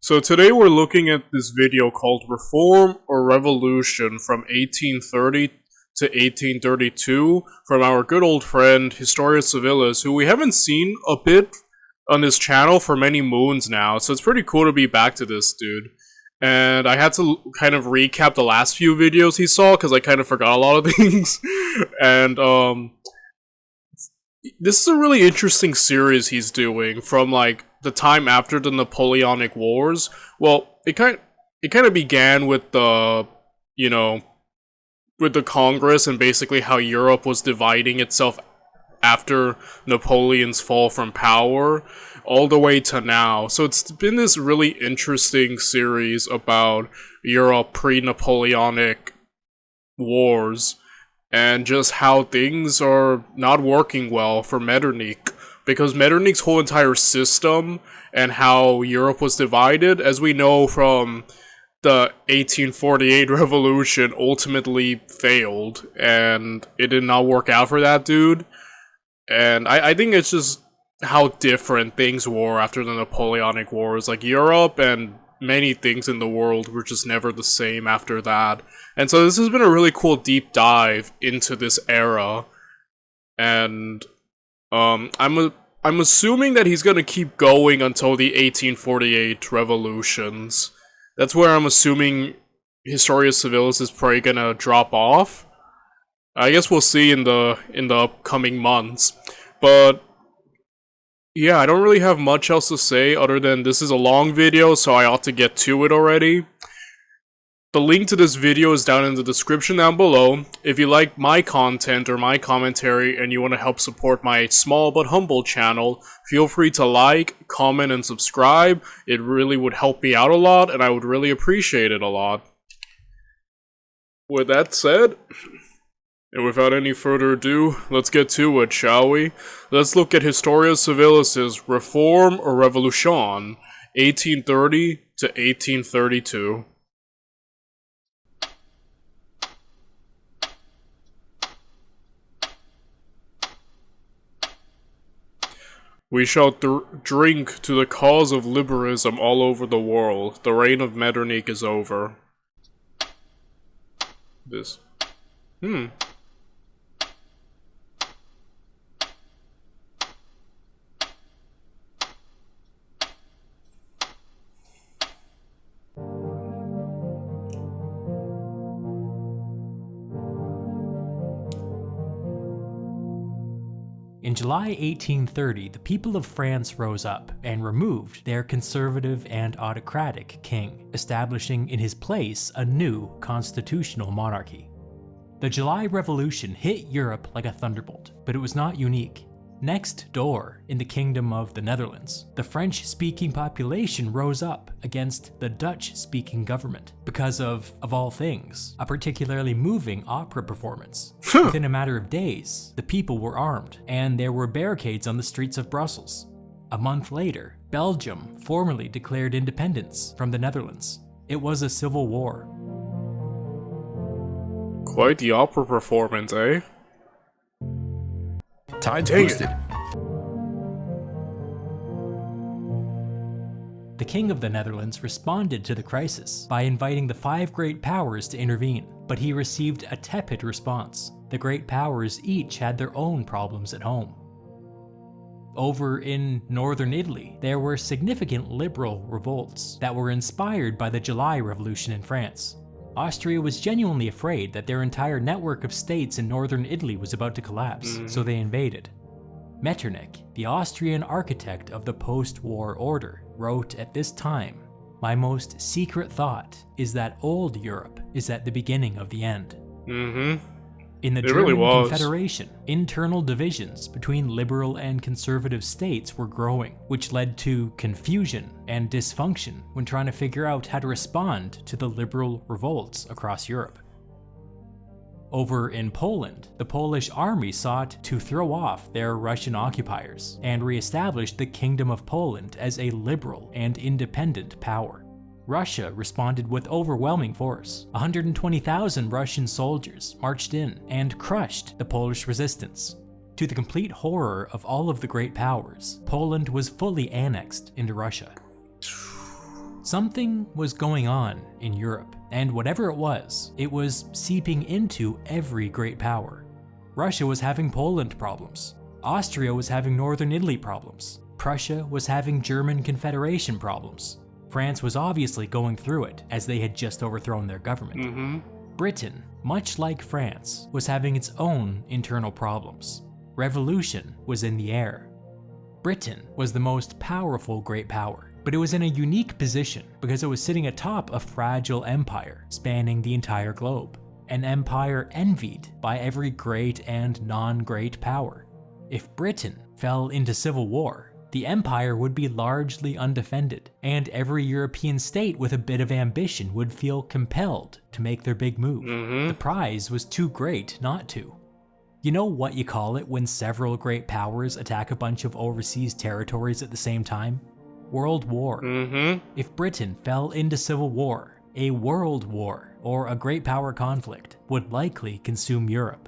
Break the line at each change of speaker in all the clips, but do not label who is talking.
So today we're looking at this video called Reform or Revolution from 1830 to 1832 from our good old friend Historia Civilis, who we haven't seen a bit on this channel for many moons now, so it's pretty cool to be back to this dude. And I had to kind of recap the last few videos he saw because I kind of forgot a lot of things. And this is a really interesting series he's doing from like the time after the Napoleonic Wars. Well, it kind of began with the, with the Congress and basically how Europe was dividing itself after Napoleon's fall from power, all the way to now. So it's been this really interesting series about Europe pre-Napoleonic wars and just how things are not working well for Metternich. Because Metternich's whole entire system and how Europe was divided, as we know from the 1848 revolution, ultimately failed, and it did not work out for that dude. And I think it's just how different things were after the Napoleonic Wars. Like, Europe and many things in the world were just never the same after that. And so this has been a really cool deep dive into this era. And I'm assuming that he's gonna keep going until the 1848 revolutions. That's where I'm assuming Historia Civilis is probably gonna drop off. I guess we'll see in the upcoming months. But yeah, I don't really have much else to say other than this is a long video, so I ought to get to it already. The link to this video is down in the description down below. If you like my content or my commentary and you want to help support my small but humble channel, feel free to like, comment, and subscribe. It really would help me out a lot, and I would really appreciate it a lot. With that said, and without any further ado, let's get to it, shall we? Let's look at Historia Civilis' Reform or Revolution, 1830 to 1832. We shall drink to the cause of liberalism all over the world. The reign of Metternich is over. This.
In July 1830, the people of France rose up and removed their conservative and autocratic king, establishing in his place a new constitutional monarchy. The July Revolution hit Europe like a thunderbolt, but it was not unique. Next door, in the Kingdom of the Netherlands, the French-speaking population rose up against the Dutch-speaking government because of all things, a particularly moving opera performance. Within a matter of days, the people were armed, and there were barricades on the streets of Brussels. A month later, Belgium formally declared independence from the Netherlands. It was a civil war.
Quite the opera performance, eh?
Tides boosted.
The King of the Netherlands responded to the crisis by inviting the 5 great powers to intervene, but he received a tepid response. The great powers each had their own problems at home. Over in northern Italy, there were significant liberal revolts that were inspired by the July Revolution in France. Austria was genuinely afraid that their entire network of states in northern Italy was about to collapse, so they invaded. Metternich, the Austrian architect of the post-war order, wrote at this time, "My most secret thought is that old Europe is at the beginning of the end." In the German Confederation, internal divisions between liberal and conservative states were growing, which led to confusion and dysfunction when trying to figure out how to respond to the liberal revolts across Europe. Over in Poland, the Polish army sought to throw off their Russian occupiers and re-establish the Kingdom of Poland as a liberal and independent power. Russia responded with overwhelming force. 120,000 Russian soldiers marched in and crushed the Polish resistance. To the complete horror of all of the great powers, Poland was fully annexed into Russia. Something was going on in Europe, and whatever it was seeping into every great power. Russia was having Poland problems. Austria was having Northern Italy problems. Prussia was having German Confederation problems. France was obviously going through it, as they had just overthrown their government. Britain, much like France, was having its own internal problems. Revolution was in the air. Britain was the most powerful great power, but it was in a unique position because it was sitting atop a fragile empire spanning the entire globe, an empire envied by every great and non-great power. If Britain fell into civil war, the empire would be largely undefended, and every European state with a bit of ambition would feel compelled to make their big move. The prize was too great not to. You know what you call it when several great powers attack a bunch of overseas territories at the same time? World War. If Britain fell into civil war, a world war, or a great power conflict would likely consume Europe.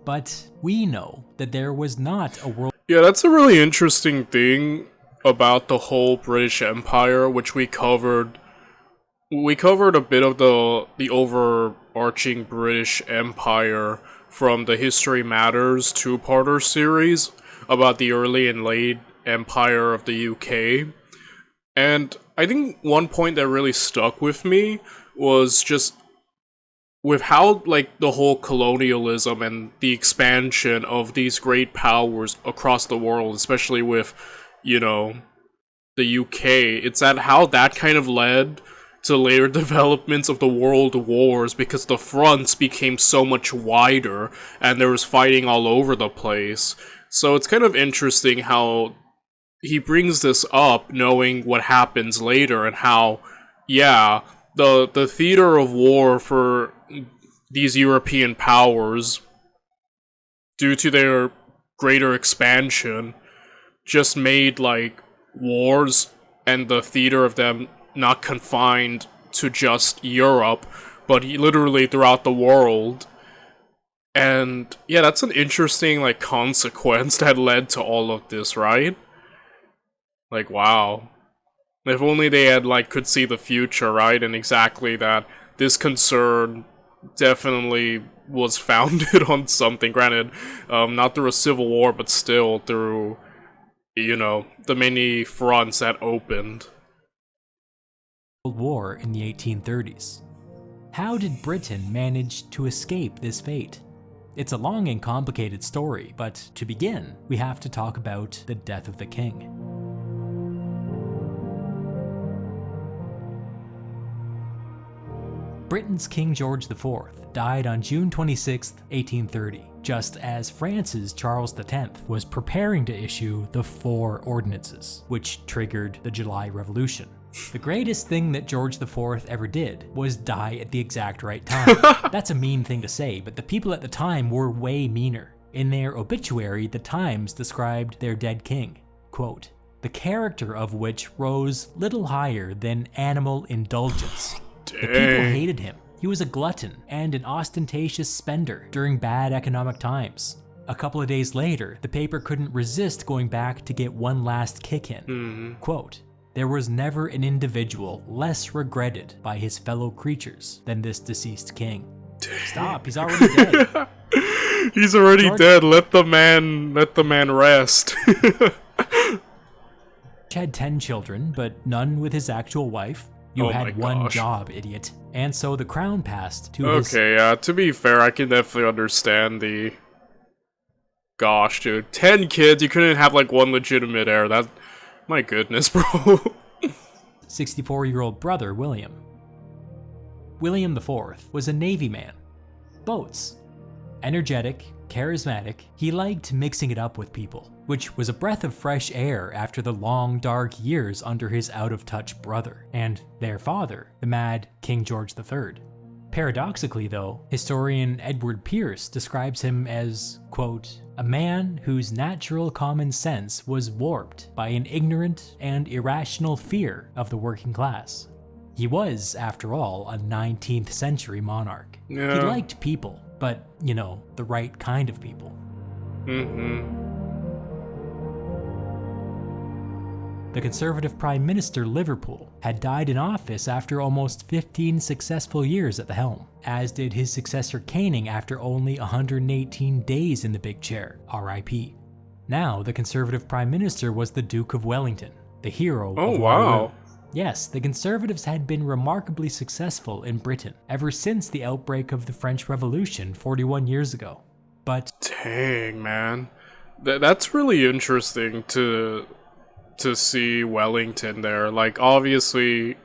But we know that there was not a world.
Yeah, that's a really interesting thing about the whole British Empire, which we covered. We covered a bit of the overarching British Empire from the History Matters two-parter series about the early and late empire of the UK. And I think one point that really stuck with me was just with how, like, the whole colonialism and the expansion of these great powers across the world, especially with, you know, the UK, it's at how that kind of led to later developments of the world wars, because the fronts became so much wider and there was fighting all over the place. So it's kind of interesting how he brings this up knowing what happens later and how, yeah, the theater of war for these European powers, due to their greater expansion, just made, like, wars and the theater of them not confined to just Europe, but literally throughout the world. And yeah, that's an interesting, like, consequence that led to all of this, right? Like, wow. If only they had, like, could see the future, right? And exactly that this concern definitely was founded on something. Granted, not through a civil war, but still through, you know, the many fronts that opened.
World War in the 1830s. How did Britain manage to escape this fate? It's a long and complicated story, but to begin, we have to talk about the death of the king. Britain's King George IV died on June 26, 1830, just as France's Charles X was preparing to issue the Four Ordinances, which triggered the July Revolution. The greatest thing that George IV ever did was die at the exact right time. That's a mean thing to say, but the people at the time were way meaner. In their obituary, the Times described their dead king, quote, "the character of which rose little higher than animal indulgence."
Dang.
The people hated him. He was a glutton and an ostentatious spender during bad economic times. A couple of days later, the paper couldn't resist going back to get one last kick in. Quote, "There was never an individual less regretted by his fellow creatures than this deceased king." Stop, he's already dead.
He's already dead. Let the man rest.
He had 10 children, but none with his actual wife. You had one job, idiot. And so the crown passed to his...
Okay, yeah, to be fair, I can definitely understand the... Gosh, dude. 10 kids, you couldn't have, like, one legitimate heir. That... My goodness, bro.
64-year-old brother, William. William IV was a Navy man. Boats. Energetic, charismatic, he liked mixing it up with people, which was a breath of fresh air after the long, dark years under his out-of-touch brother, and their father, the mad King George III. Paradoxically, though, historian Edward Pierce describes him as, quote, "a man whose natural common sense was warped by an ignorant and irrational fear of the working class." He was, after all, a 19th century monarch.
Yeah.
He liked people, but, you know, the right kind of people. The Conservative Prime Minister Liverpool had died in office after almost 15 successful years at the helm, as did his successor Canning after only 118 days in the big chair, RIP. Now, the Conservative Prime Minister was the Duke of Wellington, the hero of Waterloo.
Wow.
Yes, the Conservatives had been remarkably successful in Britain ever since the outbreak of the French Revolution 41 years ago. But
dang, man. That's really interesting to see Wellington there. Like, obviously,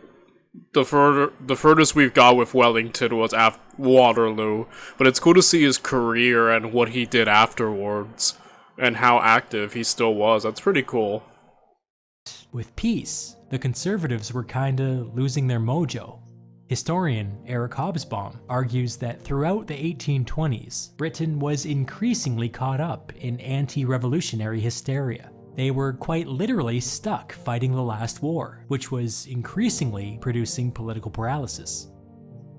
the furthest we've got with Wellington was after Waterloo, but it's cool to see his career and what he did afterwards, and how active he still was. That's pretty cool.
with peace, the Conservatives were kinda losing their mojo. Historian Eric Hobsbawm argues that throughout the 1820s, Britain was increasingly caught up in anti-revolutionary hysteria. They were quite literally stuck fighting the last war, which was increasingly producing political paralysis.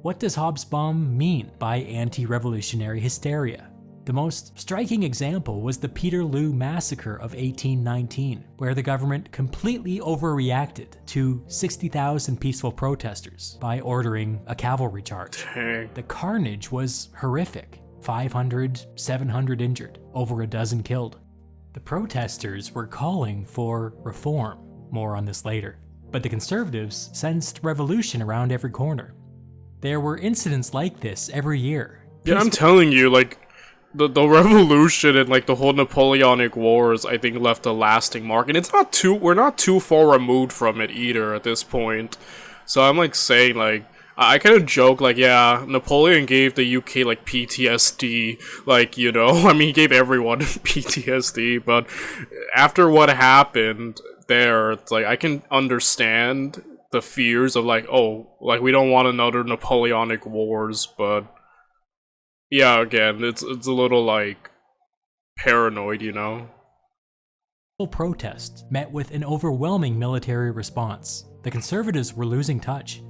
What does Hobsbawm mean by anti-revolutionary hysteria? The most striking example was the Peterloo Massacre of 1819, where the government completely overreacted to 60,000 peaceful protesters by ordering a cavalry charge.
Dang.
The carnage was horrific. 500, 700 injured, over a dozen killed. The protesters were calling for reform. More on this later. But the Conservatives sensed revolution around every corner. There were incidents like this every year.
Yeah, I'm telling you, like, the revolution and, like, the whole Napoleonic Wars, I think, left a lasting mark. And we're not too far removed from it either at this point. So I'm, like, saying, like, I kind of joke, like, yeah, Napoleon gave the UK, like, PTSD, like, you know, I mean, he gave everyone PTSD, but after what happened there, it's like, I can understand the fears of, like, oh, like, we don't want another Napoleonic Wars, but yeah, again, it's a little, like, paranoid, you know?
Protest met with an overwhelming military response. The Conservatives were losing touch.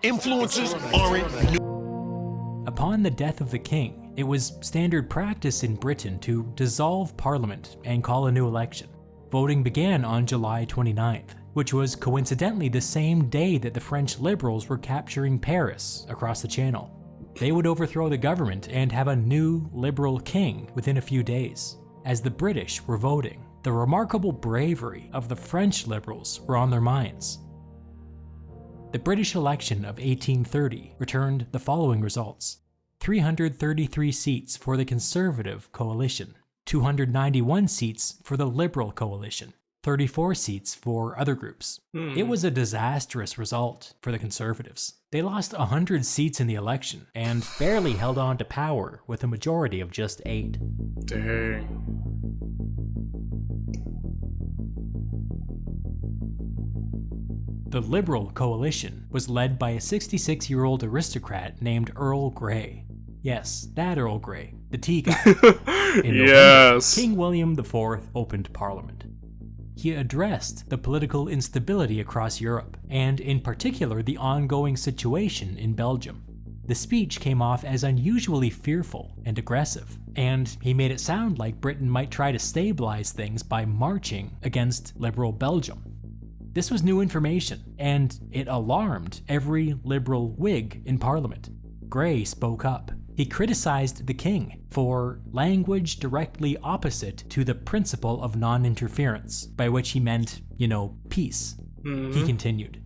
Influencers aren't new.
Upon the death of the king, it was standard practice in Britain to dissolve Parliament and call a new election. Voting began on July 29th, which was coincidentally the same day that the French liberals were capturing Paris across the Channel. They would overthrow the government and have a new liberal king within a few days. As the British were voting, the remarkable bravery of the French liberals were on their minds. The British election of 1830 returned the following results: 333 seats for the Conservative coalition, 291 seats for the Liberal coalition, 34 seats for other groups. It was a disastrous result for the Conservatives. They lost 100 seats in the election and barely held on to power with a majority of just 8.
Dang.
The Liberal coalition was led by a 66-year-old aristocrat named Earl Grey. Yes, that Earl Grey, the tea guy. In November,
Yes.
King William IV opened Parliament. He addressed the political instability across Europe, and in particular the ongoing situation in Belgium. The speech came off as unusually fearful and aggressive, and he made it sound like Britain might try to stabilize things by marching against liberal Belgium. This was new information, and it alarmed every liberal Whig in Parliament. Grey spoke up. He criticized the king for language directly opposite to the principle of non-interference, by which he meant, you know, peace. He continued,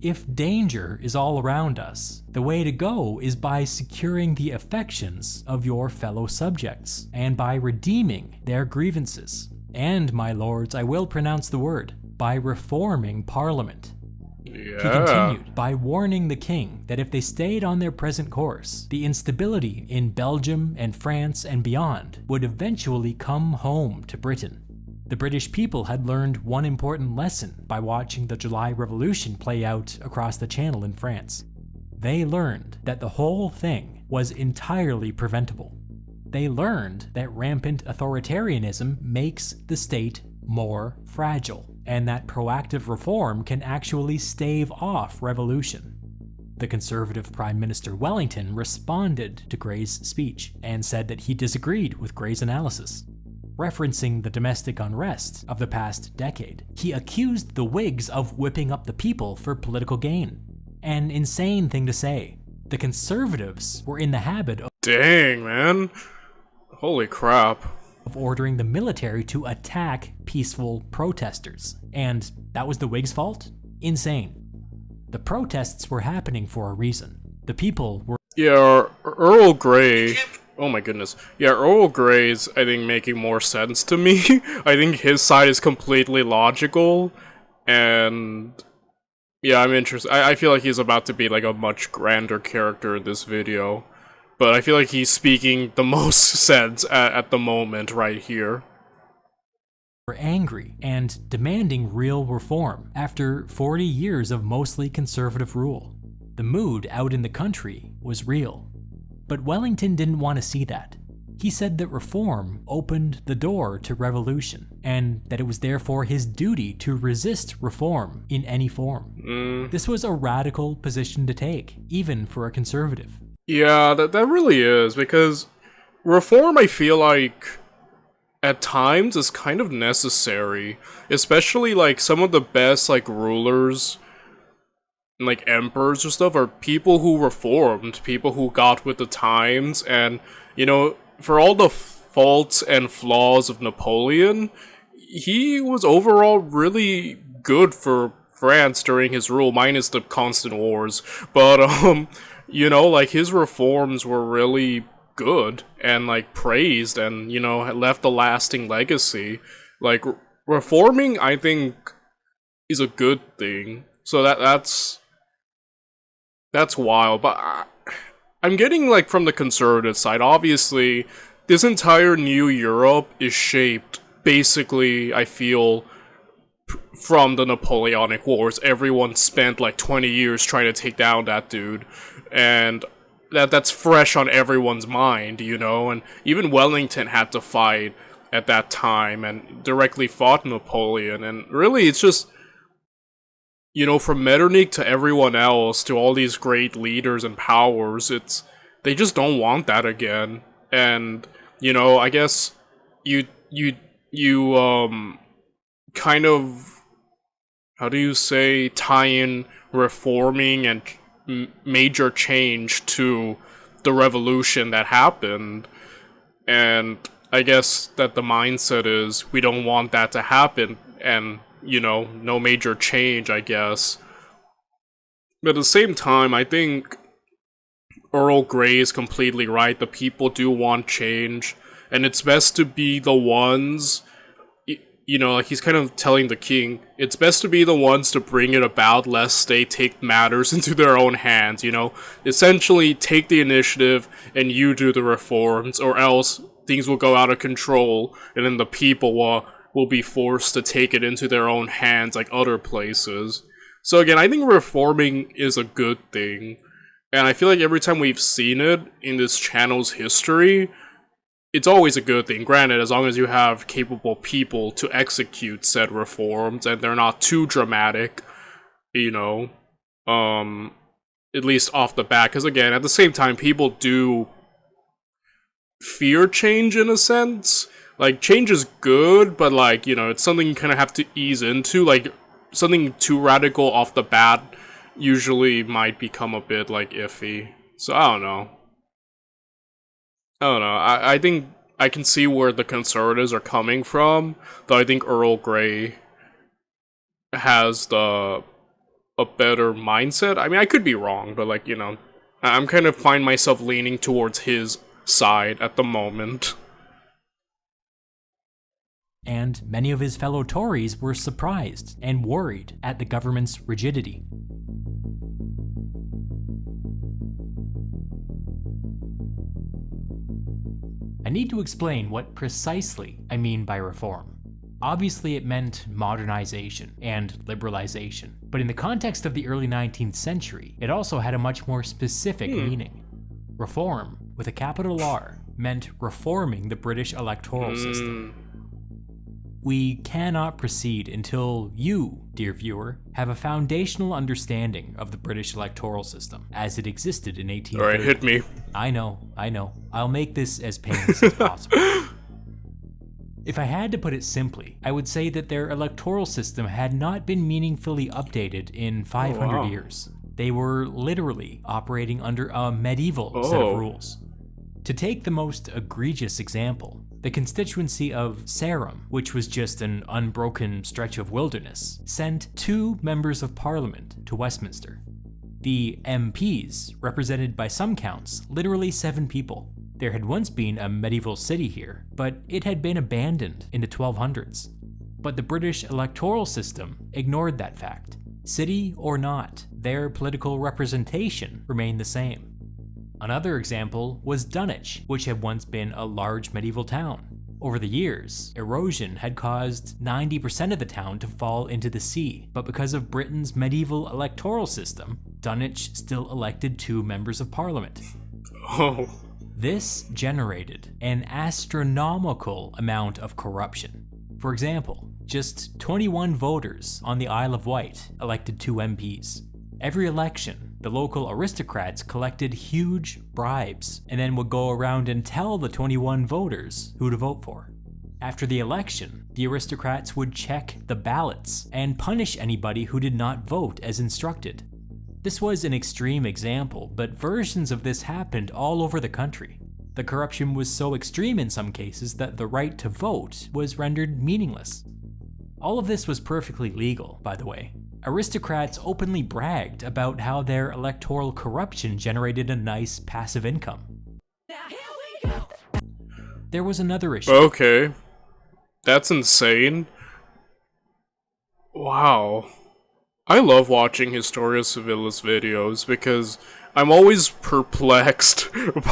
"If danger is all around us, the way to go is by securing the affections of your fellow subjects, and by redeeming their grievances. And, my lords, I will pronounce the word, by reforming Parliament."
Yeah.
He continued by warning the king that if they stayed on their present course, the instability in Belgium and France and beyond would eventually come home to Britain. The British people had learned one important lesson by watching the July Revolution play out across the Channel in France. They learned that the whole thing was entirely preventable. They learned that rampant authoritarianism makes the state more fragile, and that proactive reform can actually stave off revolution. The Conservative Prime Minister Wellington responded to Grey's speech and said that he disagreed with Grey's analysis. Referencing the domestic unrest of the past decade, he accused the Whigs of whipping up the people for political gain. An insane thing to say. The Conservatives were in the habit of
Dang, man. Holy crap.
ordering the military to attack peaceful protesters. And that was the Whigs' fault? Insane. The protests were happening for a reason. The people were
Yeah, Earl Grey. Oh my goodness. Yeah, Earl Grey's, I think, making more sense to me. I think his side is completely logical. And yeah, I'm interested. I feel like he's about to be like a much grander character in this video. But I feel like he's speaking the most sense at the moment right here.
were angry and demanding real reform after 40 years of mostly conservative rule. The mood out in the country was real. But Wellington didn't want to see that. He said that reform opened the door to revolution, and that it was therefore his duty to resist reform in any form. This was a radical position to take, even for a conservative.
Yeah, that really is, because reform, I feel like, at times is kind of necessary. Especially, like, some of the best, like, rulers, and, like, emperors or stuff are people who reformed, people who got with the times, and, you know, for all the faults and flaws of Napoleon, he was overall really good for France during his rule, minus the constant wars. But, you know, like, his reforms were really good and, like, praised and, you know, left a lasting legacy. Like, reforming, I think, is a good thing. So that's wild. But I'm getting, like, from the conservative side, obviously, this entire new Europe is shaped, basically, I feel, from the Napoleonic Wars. Everyone spent, like, 20 years trying to take down that dude. And that's fresh on everyone's mind, you know? And even Wellington had to fight at that time and directly fought Napoleon. And really, it's just, you know, from Metternich to everyone else, to all these great leaders and powers, they just don't want that again. And, you know, I guess you kind of, how do you say, tie in reforming and major change to the revolution that happened. And I guess that the mindset is, we don't want that to happen, and, you know, no major change, I guess. But at the same time, I think Earl Grey is completely right. The people do want change, and it's best to be the ones, you know, like he's kind of telling the king, it's best to be the ones to bring it about, lest they take matters into their own hands, you know? Essentially, take the initiative, and you do the reforms, or else things will go out of control, and then the people will be forced to take it into their own hands, like other places. So again, I think reforming is a good thing, and I feel like every time we've seen it in this channel's history, it's always a good thing. Granted, as long as you have capable people to execute said reforms, and they're not too dramatic, you know, at least off the bat, because again, at the same time, people do fear change in a sense. Like, change is good, but, like, you know, it's something you kind of have to ease into. Like, something too radical off the bat usually might become a bit, like, iffy. So, I don't know. I think I can see where the conservatives are coming from, though I think Earl Grey has a better mindset. I mean, I could be wrong, but, like, you know, I'm kind of find myself leaning towards his side at the moment.
And many of his fellow Tories were surprised and worried at the government's rigidity. I need to explain what precisely I mean by reform. Obviously, it meant modernization and liberalization, but in the context of the early 19th century, it also had a much more specific meaning. Reform, with a capital R, meant reforming the British electoral system. We cannot proceed until you, dear viewer, have a foundational understanding of the British electoral system as it existed in 1830.
Alright, hit me.
I know. I'll make this as painless as possible. If I had to put it simply, I would say that their electoral system had not been meaningfully updated in 500 years. They were literally operating under a medieval set of rules. To take the most egregious example, the constituency of Sarum, which was just an unbroken stretch of wilderness, sent 2 members of parliament to Westminster. The MPs represented by some counts literally 7 people. There had once been a medieval city here, but it had been abandoned in the 1200s. But the British electoral system ignored that fact. City or not, their political representation remained the same. Another example was Dunwich, which had once been a large medieval town. Over the years, erosion had caused 90% of the town to fall into the sea, but because of Britain's medieval electoral system, Dunwich still elected 2 members of parliament.
Oh.
This generated an astronomical amount of corruption. For example, just 21 voters on the Isle of Wight elected 2 MPs. Every election, the local aristocrats collected huge bribes and then would go around and tell the 21 voters who to vote for. After the election, the aristocrats would check the ballots and punish anybody who did not vote as instructed. This was an extreme example, but versions of this happened all over the country. The corruption was so extreme in some cases that the right to vote was rendered meaningless. All of this was perfectly legal, by the way. Aristocrats openly bragged about how their electoral corruption generated a nice passive income.
Now here we go.
There was another issue.
Okay. That's insane. Wow. I love watching Historia Civilis videos because I'm always perplexed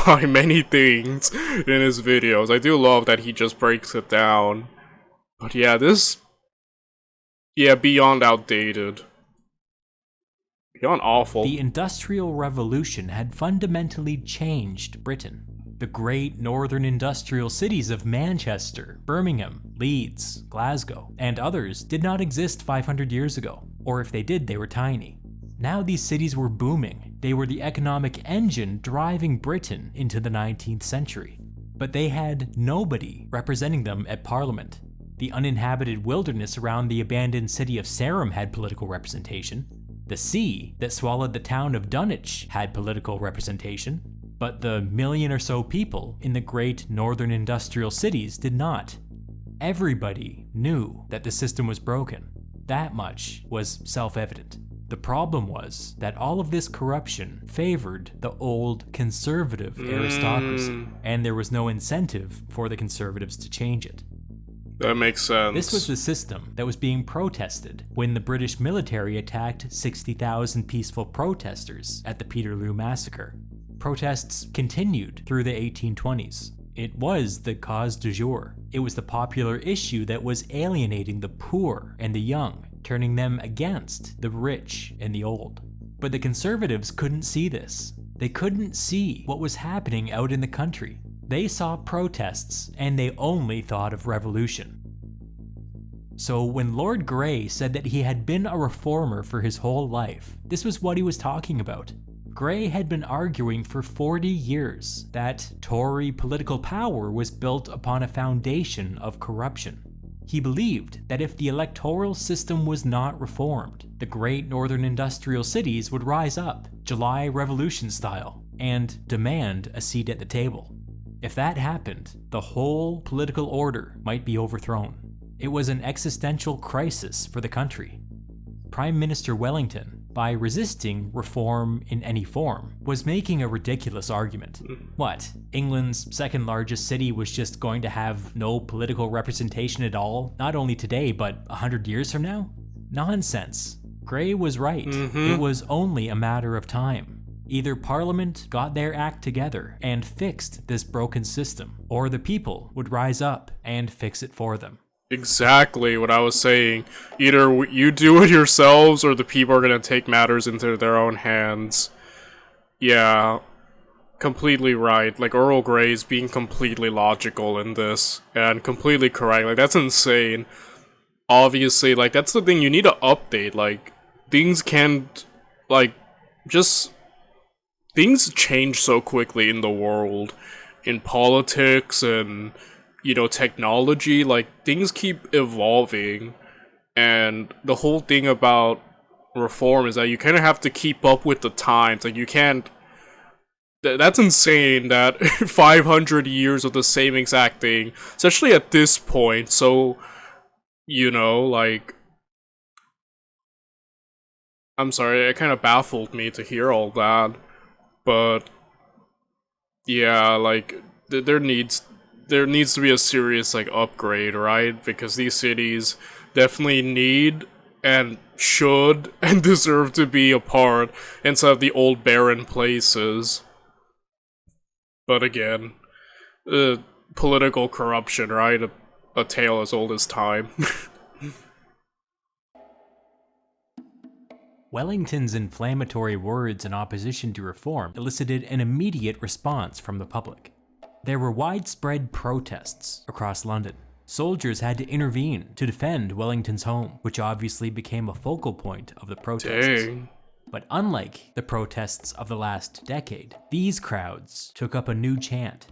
by many things in his videos. I do love that he just breaks it down. But yeah, beyond outdated. Beyond awful.
The Industrial Revolution had fundamentally changed Britain. The great northern industrial cities of Manchester, Birmingham, Leeds, Glasgow, and others did not exist 500 years ago, or if they did, they were tiny. Now these cities were booming. They were the economic engine driving Britain into the 19th century. But they had nobody representing them at Parliament. The uninhabited wilderness around the abandoned city of Sarum had political representation. The sea that swallowed the town of Dunwich had political representation. But the million or so people in the great northern industrial cities did not. Everybody knew that the system was broken. That much was self-evident. The problem was that all of this corruption favored the old conservative aristocracy, and there was no incentive for the conservatives to change it.
That makes sense.
This was the system that was being protested when the British military attacked 60,000 peaceful protesters at the Peterloo Massacre. Protests continued through the 1820s. It was the cause du jour. It was the popular issue that was alienating the poor and the young, turning them against the rich and the old. But the conservatives couldn't see this. They couldn't see what was happening out in the country. They saw protests and they only thought of revolution. So when Lord Grey said that he had been a reformer for his whole life, this was what he was talking about. Grey had been arguing for 40 years that Tory political power was built upon a foundation of corruption. He believed that if the electoral system was not reformed, the great northern industrial cities would rise up, July Revolution style, and demand a seat at the table. If that happened, the whole political order might be overthrown. It was an existential crisis for the country. Prime Minister Wellington, by resisting reform in any form, was making a ridiculous argument. What, England's second largest city was just going to have no political representation at all, not only today, but 100 years from now? Nonsense. Grey was right. It was only a matter of time. Either Parliament got their act together and fixed this broken system, or the people would rise up and fix it for them.
Exactly what I was saying. Either you do it yourselves, or the people are gonna take matters into their own hands. Yeah. completely right. Like, Earl Grey's being completely logical in this, and completely correct. Like, that's insane. Obviously, like, that's the thing, you need to update. Like, things can't, like, just... Things change so quickly in the world. In politics and, you know, technology. Like, things keep evolving. And the whole thing about reform is that you kind of have to keep up with the times. Like, you can't... That's insane that 500 years of the same exact thing, especially at this point. So, you know, like, I'm sorry, it kind of baffled me to hear all that. But yeah, like, there needs to be a serious, like, upgrade, right? Because these cities definitely need and should and deserve to be a part instead of the old barren places. But again, political corruption, right? A tale as old as time.
Wellington's inflammatory words in opposition to reform elicited an immediate response from the public. There were widespread protests across London. Soldiers had to intervene to defend Wellington's home, which obviously became a focal point of the protests.
Dang.
But unlike the protests of the last decade, these crowds took up a new chant,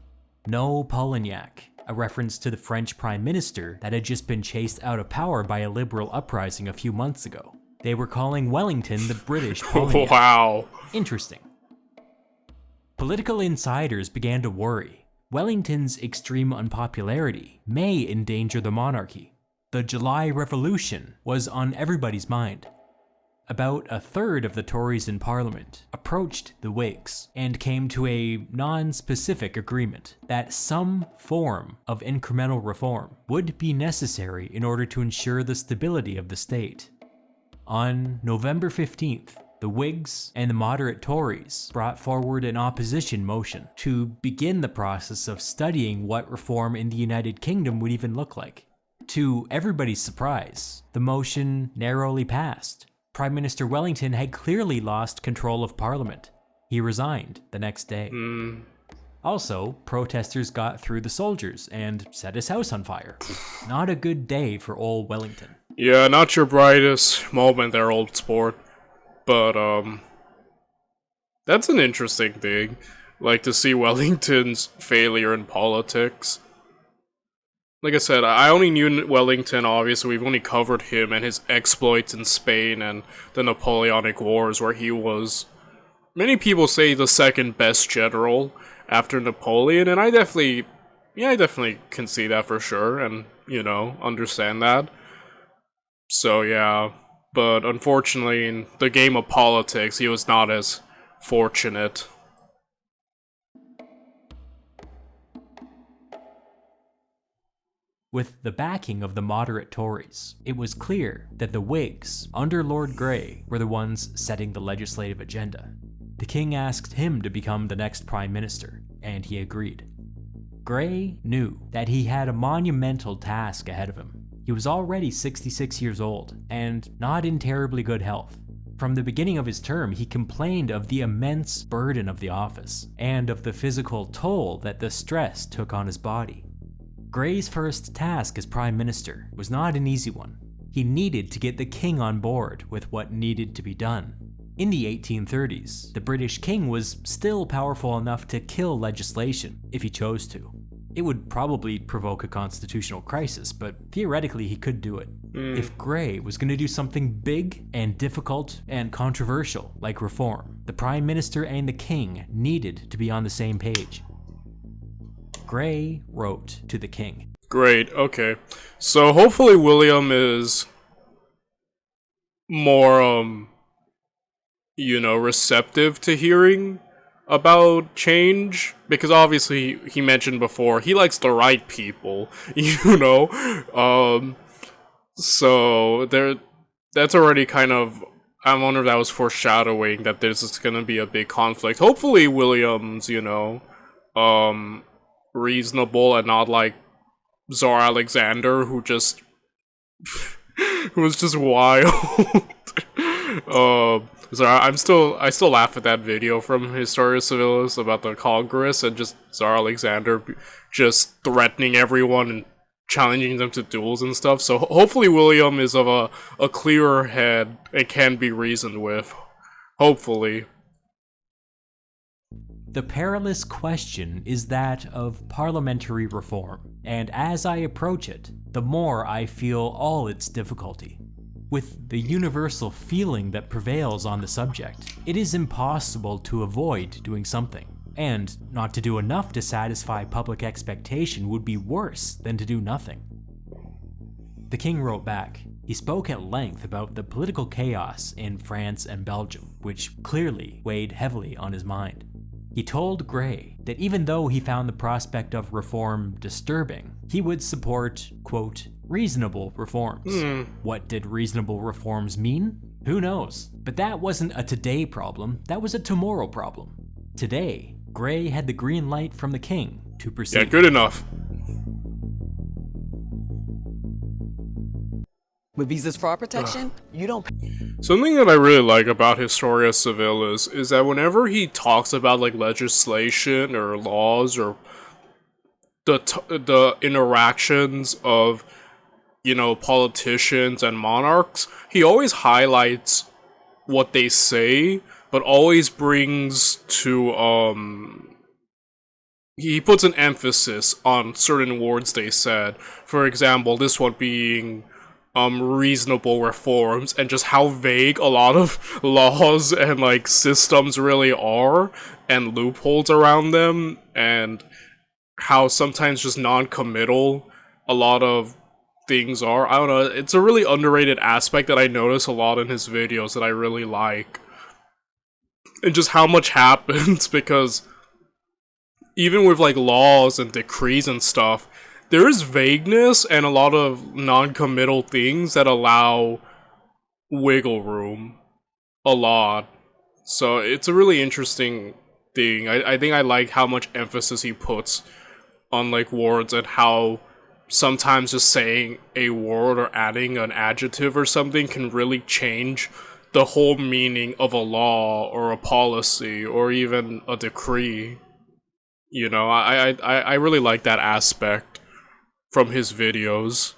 No Polignac, a reference to the French Prime Minister that had just been chased out of power by a liberal uprising a few months ago. They were calling Wellington the British Polignac.
Wow.
Interesting. Political insiders began to worry. Wellington's extreme unpopularity may endanger the monarchy. The July Revolution was on everybody's mind. About a third of the Tories in Parliament approached the Whigs and came to a non-specific agreement that some form of incremental reform would be necessary in order to ensure the stability of the state. On November 15th, the Whigs and the moderate Tories brought forward an opposition motion to begin the process of studying what reform in the United Kingdom would even look like. To everybody's surprise, the motion narrowly passed. Prime Minister Wellington had clearly lost control of Parliament. He resigned the next day. Also, protesters got through the soldiers and set his house on fire. Not a good day for old Wellington.
Yeah, not your brightest moment there, old sport. But, that's an interesting thing. Like, to see Wellington's failure in politics. Like I said, I only knew Wellington, obviously. We've only covered him and his exploits in Spain and the Napoleonic Wars, where he was, many people say, the second best general after Napoleon, and I definitely can see that for sure, and, you know, understand that. So, yeah, but unfortunately, in the game of politics, he was not as fortunate.
With the backing of the moderate Tories, it was clear that the Whigs, under Lord Grey, were the ones setting the legislative agenda. The king asked him to become the next prime minister, and he agreed. Grey knew that he had a monumental task ahead of him. He was already 66 years old, and not in terribly good health. From the beginning of his term, he complained of the immense burden of the office, and of the physical toll that the stress took on his body. Grey's first task as Prime Minister was not an easy one. He needed to get the king on board with what needed to be done. In the 1830s, the British king was still powerful enough to kill legislation if he chose to. It would probably provoke a constitutional crisis, but theoretically he could do it. If Grey was going to do something big and difficult and controversial like reform, the Prime Minister and the king needed to be on the same page. Grey wrote to the king.
Great, okay. So hopefully William is more, you know, receptive to hearing about change, because obviously he mentioned before, he likes the right people, you know? So that's already kind of, I wonder if that was foreshadowing that this is gonna be a big conflict. Hopefully William's, you know, reasonable and not like Tsar Alexander, who just who was just wild. Sorry, I still laugh at that video from Historia Civilis about the Congress and just Tsar Alexander just threatening everyone and challenging them to duels and stuff. So hopefully William is of a clearer head and can be reasoned with. Hopefully.
The perilous question is that of parliamentary reform, and as I approach it, the more I feel all its difficulty. With the universal feeling that prevails on the subject, it is impossible to avoid doing something, and not to do enough to satisfy public expectation would be worse than to do nothing. The king wrote back. He spoke at length about the political chaos in France and Belgium, which clearly weighed heavily on his mind. He told Grey that even though he found the prospect of reform disturbing, he would support, quote, reasonable reforms. What did reasonable reforms mean? Who knows? But that wasn't a today problem, that was a tomorrow problem. Today, Grey had the green light from the king to proceed.
Yeah, good enough.
With visas fraud protection, you don't pay.
Something that I really like about Historia Civilis is that whenever he talks about like legislation or laws or the interactions of, you know, politicians and monarchs, he always highlights what they say, but always brings to he puts an emphasis on certain words they said. For example, this one being reasonable reforms, and just how vague a lot of laws and like systems really are, and loopholes around them, and how sometimes just non-committal a lot of things are. I don't know, it's a really underrated aspect that I notice a lot in his videos that I really like. And just how much happens, because even with like laws and decrees and stuff, there is vagueness and a lot of non-committal things that allow wiggle room a lot. So it's a really interesting thing. I think I like how much emphasis he puts on like words, and how sometimes just saying a word or adding an adjective or something can really change the whole meaning of a law or a policy or even a decree. You know, I really like that aspect from his videos.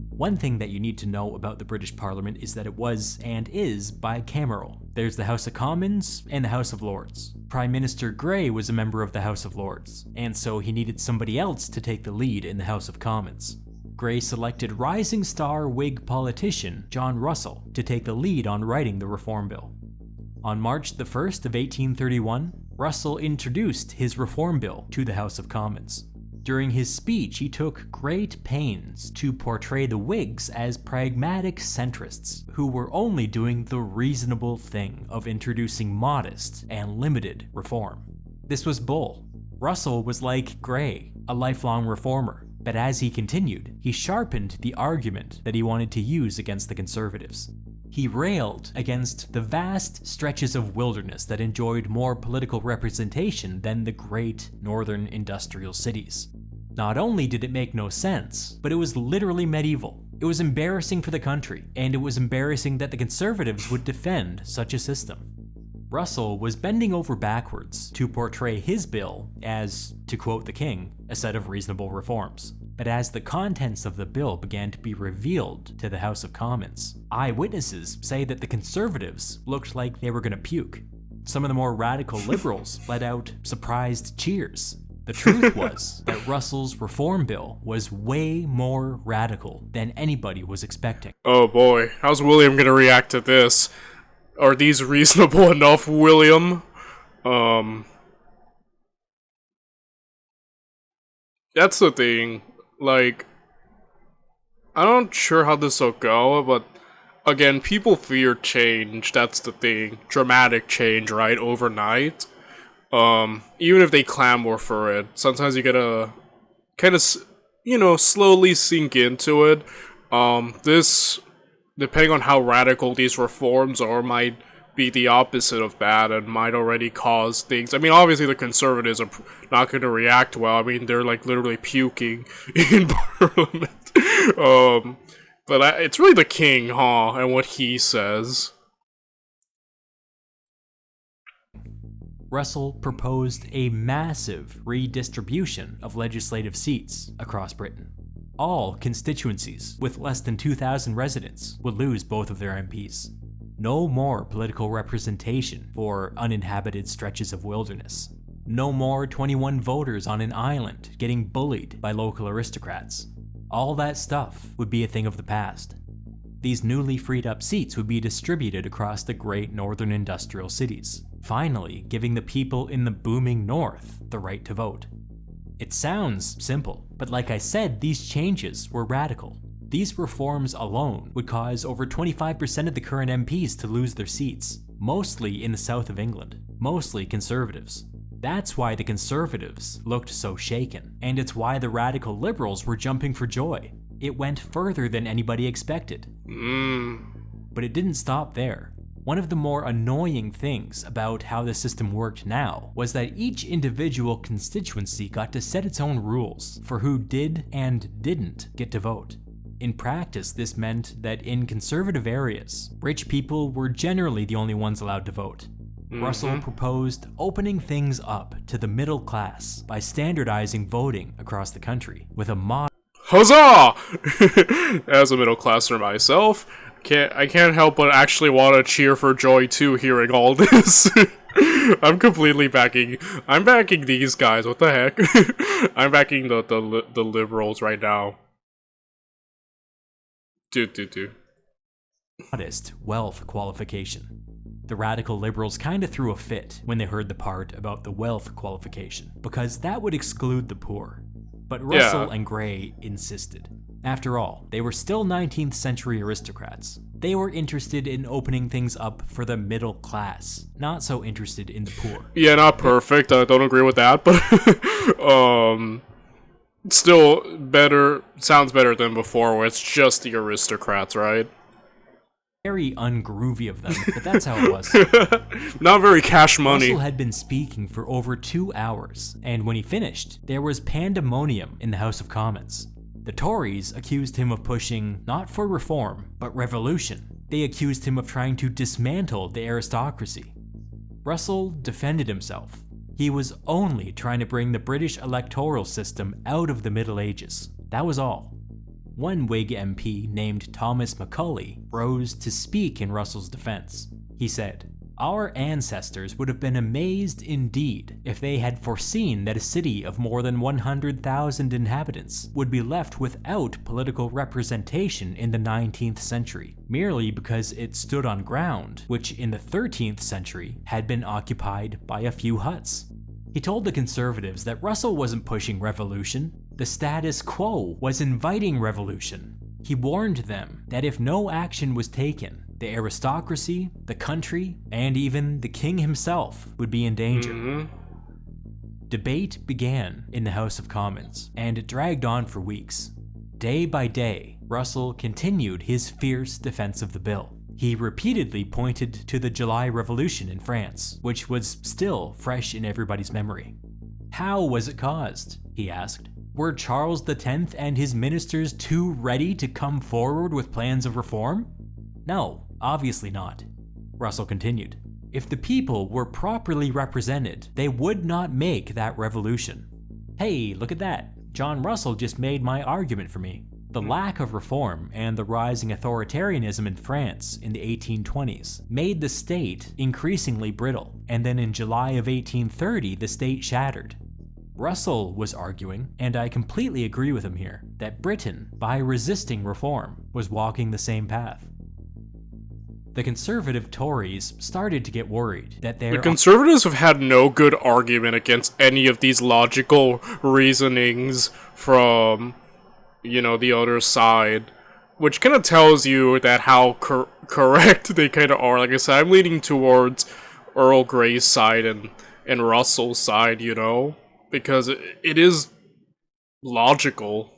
One thing that you need to know about the British Parliament is that it was, and is, bicameral. There's the House of Commons and the House of Lords. Prime Minister Grey was a member of the House of Lords, and so he needed somebody else to take the lead in the House of Commons. Grey selected rising star Whig politician John Russell to take the lead on writing the Reform Bill. On March the 1st of 1831, Russell introduced his Reform Bill to the House of Commons. During his speech, he took great pains to portray the Whigs as pragmatic centrists who were only doing the reasonable thing of introducing modest and limited reform. This was bull. Russell was like Grey, a lifelong reformer, but as he continued, he sharpened the argument that he wanted to use against the Conservatives. He railed against the vast stretches of wilderness that enjoyed more political representation than the great northern industrial cities. Not only did it make no sense, but it was literally medieval. It was embarrassing for the country, and it was embarrassing that the Conservatives would defend such a system. Russell was bending over backwards to portray his bill as, to quote the king, a set of reasonable reforms. But as the contents of the bill began to be revealed to the House of Commons, eyewitnesses say that the Conservatives looked like they were going to puke. Some of the more radical liberals let out surprised cheers. The truth was that Russell's reform bill was way more radical than anybody was expecting.
Oh boy, how's William gonna react to this? Are these reasonable enough, William? That's the thing. Like, I'm not sure how this will go, but again, people fear change. That's the thing. Dramatic change, right? Overnight. Even if they clamor for it, sometimes you gotta kind of, you know, slowly sink into it. This, depending on how radical these reforms are, might be the opposite of that and might already cause things. I mean, obviously the Conservatives are not going to react well. I mean, they're like literally puking in Parliament. But it's really the king, huh, and what he says.
Russell proposed a massive redistribution of legislative seats across Britain. All constituencies with less than 2,000 residents would lose both of their MPs. No more political representation for uninhabited stretches of wilderness. No more 21 voters on an island getting bullied by local aristocrats. All that stuff would be a thing of the past. These newly freed up seats would be distributed across the great northern industrial cities, finally giving the people in the booming north the right to vote. It sounds simple, but like I said, these changes were radical. These reforms alone would cause over 25% of the current MPs to lose their seats, mostly in the south of England, mostly conservatives. That's why the conservatives looked so shaken, and it's why the radical liberals were jumping for joy. It went further than anybody expected. But it didn't stop there. One of the more annoying things about how the system worked now was that each individual constituency got to set its own rules for who did and didn't get to vote. In practice, this meant that in conservative areas, rich people were generally the only ones allowed to vote. Russell proposed opening things up to the middle class by standardizing voting across the country with a model.
Huzzah! As a middle classer myself, I can't help but actually want to cheer for joy too hearing all this. I'm backing these guys, what the heck? I'm backing the liberals right now.
Modest wealth qualification. The radical liberals kinda threw a fit when they heard the part about the wealth qualification, because that would exclude the poor. But Russell and Gray insisted. After all, they were still 19th century aristocrats. They were interested in opening things up for the middle class, not so interested in the poor.
Yeah, not perfect, I don't agree with that, but still better, sounds better than before where it's just the aristocrats, right?
Very ungroovy of them, but that's how it was.
Not very cash money.
Russell had been speaking for over 2 hours, and when he finished, there was pandemonium in the House of Commons. The Tories accused him of pushing not for reform, but revolution. They accused him of trying to dismantle the aristocracy. Russell defended himself. He was only trying to bring the British electoral system out of the Middle Ages. That was all. One Whig MP named Thomas Macaulay rose to speak in Russell's defense. He said, "Our ancestors would have been amazed indeed if they had foreseen that a city of more than 100,000 inhabitants would be left without political representation in the 19th century, merely because it stood on ground which in the 13th century had been occupied by a few huts." He told the conservatives that Russell wasn't pushing revolution. The status quo was inviting revolution. He warned them that if no action was taken, the aristocracy, the country, and even the king himself would be in danger. Debate began in the House of Commons, and it dragged on for weeks. Day by day, Russell continued his fierce defense of the bill. He repeatedly pointed to the July Revolution in France, which was still fresh in everybody's memory. How was it caused? He asked. Were Charles X and his ministers too ready to come forward with plans of reform? No, obviously not. Russell continued. If the people were properly represented, they would not make that revolution. Hey, look at that. John Russell just made my argument for me. The lack of reform and the rising authoritarianism in France in the 1820s made the state increasingly brittle, and then in July of 1830 the state shattered. Russell was arguing, and I completely agree with him here, that Britain, by resisting reform, was walking the same path. The conservative Tories started to get worried that
the conservatives have had no good argument against any of these logical reasonings from, you know, the other side, which kind of tells you that how correct they kind of are. Like I said, I'm leaning towards Earl Grey's side and Russell's side, you know, because it is logical.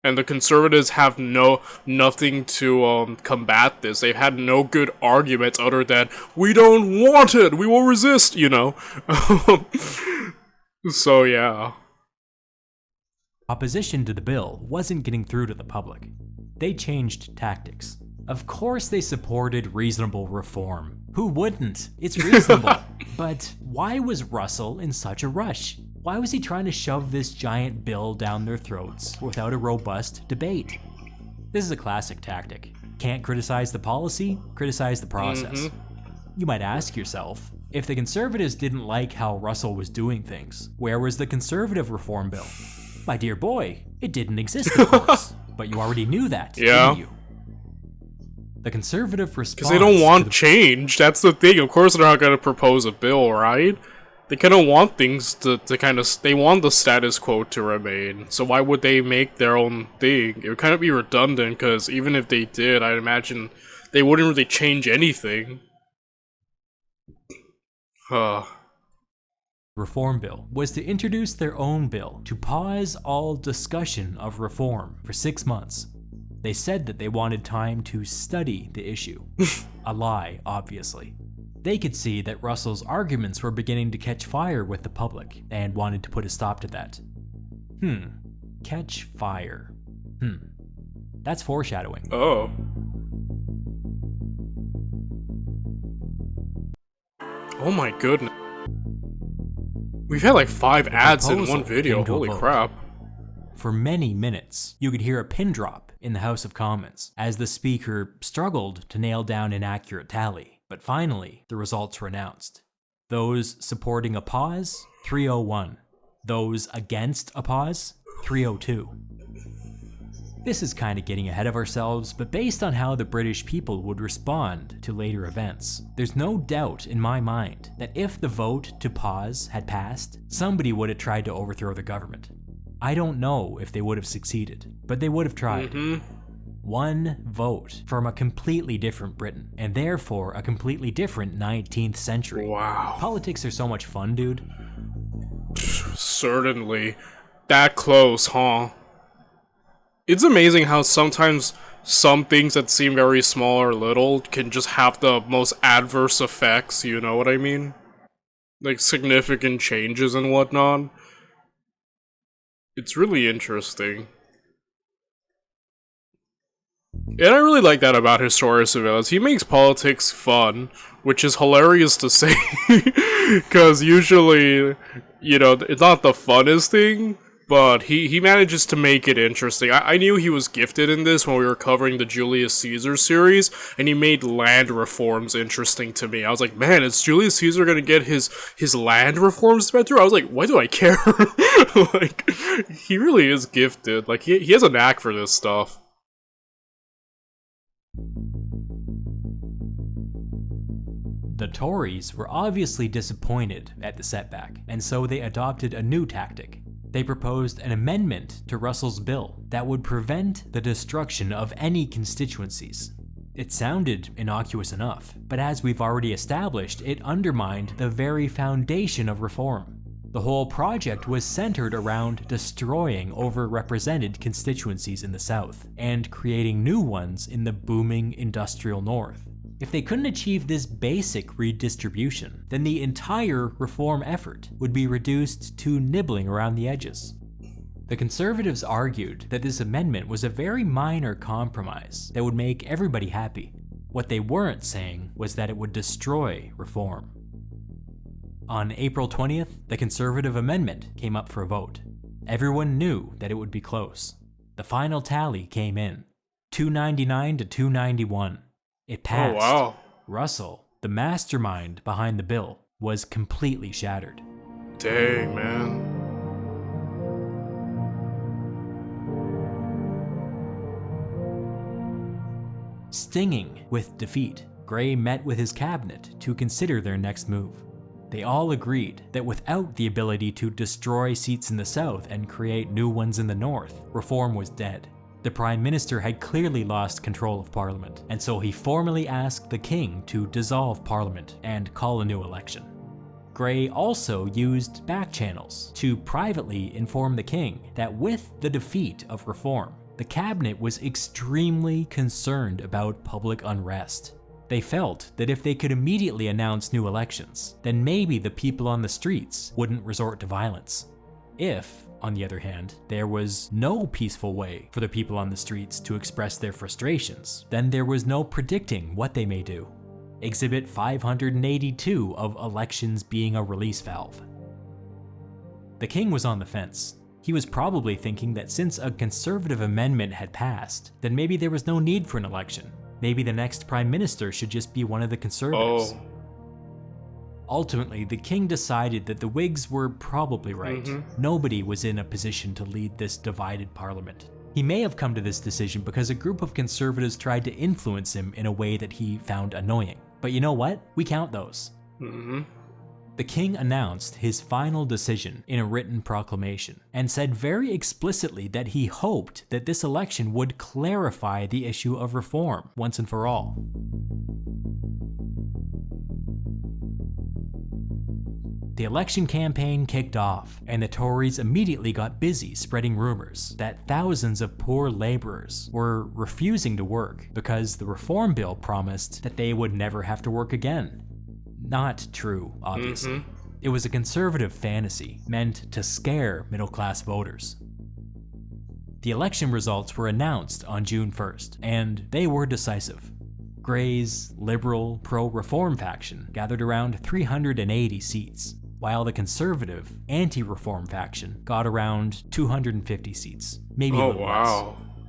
And the conservatives have nothing to combat this. They've had no good arguments other than, we don't want it, we will resist, you know. So yeah.
Opposition to the bill wasn't getting through to the public. they changed tactics. Of course they supported reasonable reform. Who wouldn't? It's reasonable. But why was Russell in such a rush? Why was he trying to shove this giant bill down their throats without a robust debate? This is a classic tactic. Can't criticize the policy, criticize the process. You might ask yourself, if the Conservatives didn't like how Russell was doing things, where was the Conservative reform bill? My dear boy, it didn't exist, of course. But you already knew that, didn't you? The Conservative response...
Because they don't want change, that's the thing. Of course they're not going to propose a bill, right? They kind of want things to kind of... They want the status quo to remain. So why would they make their own thing? It would kind of be redundant, because even if they did, I'd imagine they wouldn't really change anything.
Reform bill was to introduce their own bill to pause all discussion of reform for 6 months. They said that they wanted time to study the issue. A lie, obviously. They could see that Russell's arguments were beginning to catch fire with the public and wanted to put a stop to that. Catch fire. That's foreshadowing.
Oh. Oh my goodness. We've had like 5 ads in one video, holy crap.
For many minutes, you could hear a pin drop in the House of Commons as the Speaker struggled to nail down an accurate tally. But finally, the results were announced. Those supporting a pause, 301. Those against a pause, 302. This is kind of getting ahead of ourselves, but based on how the British people would respond to later events, there's no doubt in my mind that if the vote to pause had passed, somebody would have tried to overthrow the government. I don't know if they would have succeeded, but they would have tried. One vote from a completely different Britain, and therefore a completely different 19th century.
Wow.
Politics are so much fun, dude.
Certainly. That close, huh? It's amazing how sometimes some things that seem very small or little can just have the most adverse effects, you know what I mean? Like significant changes and whatnot. It's really interesting. And I really like that about Historia Civilis. He makes politics fun, which is hilarious to say. Because usually, you know, it's not the funnest thing, but he manages to make it interesting. I knew he was gifted in this when we were covering the Julius Caesar series, and he made land reforms interesting to me. I was like, man, is Julius Caesar gonna get his land reforms sped through? I was like, why do I care? Like, he really is gifted. Like, he has a knack for this stuff.
The Tories were obviously disappointed at the setback, and so they adopted a new tactic. They proposed an amendment to Russell's bill that would prevent the destruction of any constituencies. It sounded innocuous enough, but as we've already established, it undermined the very foundation of reform. The whole project was centered around destroying overrepresented constituencies in the South and creating new ones in the booming industrial North. If they couldn't achieve this basic redistribution, then the entire reform effort would be reduced to nibbling around the edges. The Conservatives argued that this amendment was a very minor compromise that would make everybody happy. What they weren't saying was that it would destroy reform. On April 20th, the Conservative amendment came up for a vote. Everyone knew that it would be close. The final tally came in, 299 to 291. It passed.
Oh, wow.
Russell, the mastermind behind the bill, was completely shattered.
Dang, man.
Stinging with defeat, Grey met with his cabinet to consider their next move. They all agreed that without the ability to destroy seats in the South and create new ones in the North, reform was dead. The Prime Minister had clearly lost control of Parliament, and so he formally asked the King to dissolve Parliament and call a new election. Grey also used back channels to privately inform the King that with the defeat of reform, the cabinet was extremely concerned about public unrest. They felt that if they could immediately announce new elections, then maybe the people on the streets wouldn't resort to violence. If, on the other hand, there was no peaceful way for the people on the streets to express their frustrations, then there was no predicting what they may do. Exhibit 582 of elections being a release valve. The king was on the fence. He was probably thinking that since a conservative amendment had passed, then maybe there was no need for an election. Maybe the next prime minister should just be one of the conservatives.
Oh.
Ultimately, the king decided that the Whigs were probably right. Nobody was in a position to lead this divided parliament. He may have come to this decision because a group of conservatives tried to influence him in a way that he found annoying. But you know what? We count those. The king announced his final decision in a written proclamation and said very explicitly that he hoped that this election would clarify the issue of reform once and for all. The election campaign kicked off, and the Tories immediately got busy spreading rumors that thousands of poor laborers were refusing to work because the reform bill promised that they would never have to work again. Not true, obviously. It was a conservative fantasy meant to scare middle-class voters. The election results were announced on June 1st, and they were decisive. Gray's liberal, pro-reform faction gathered around 380 seats, while the conservative, anti-reform faction got around 250 seats, maybe a little less.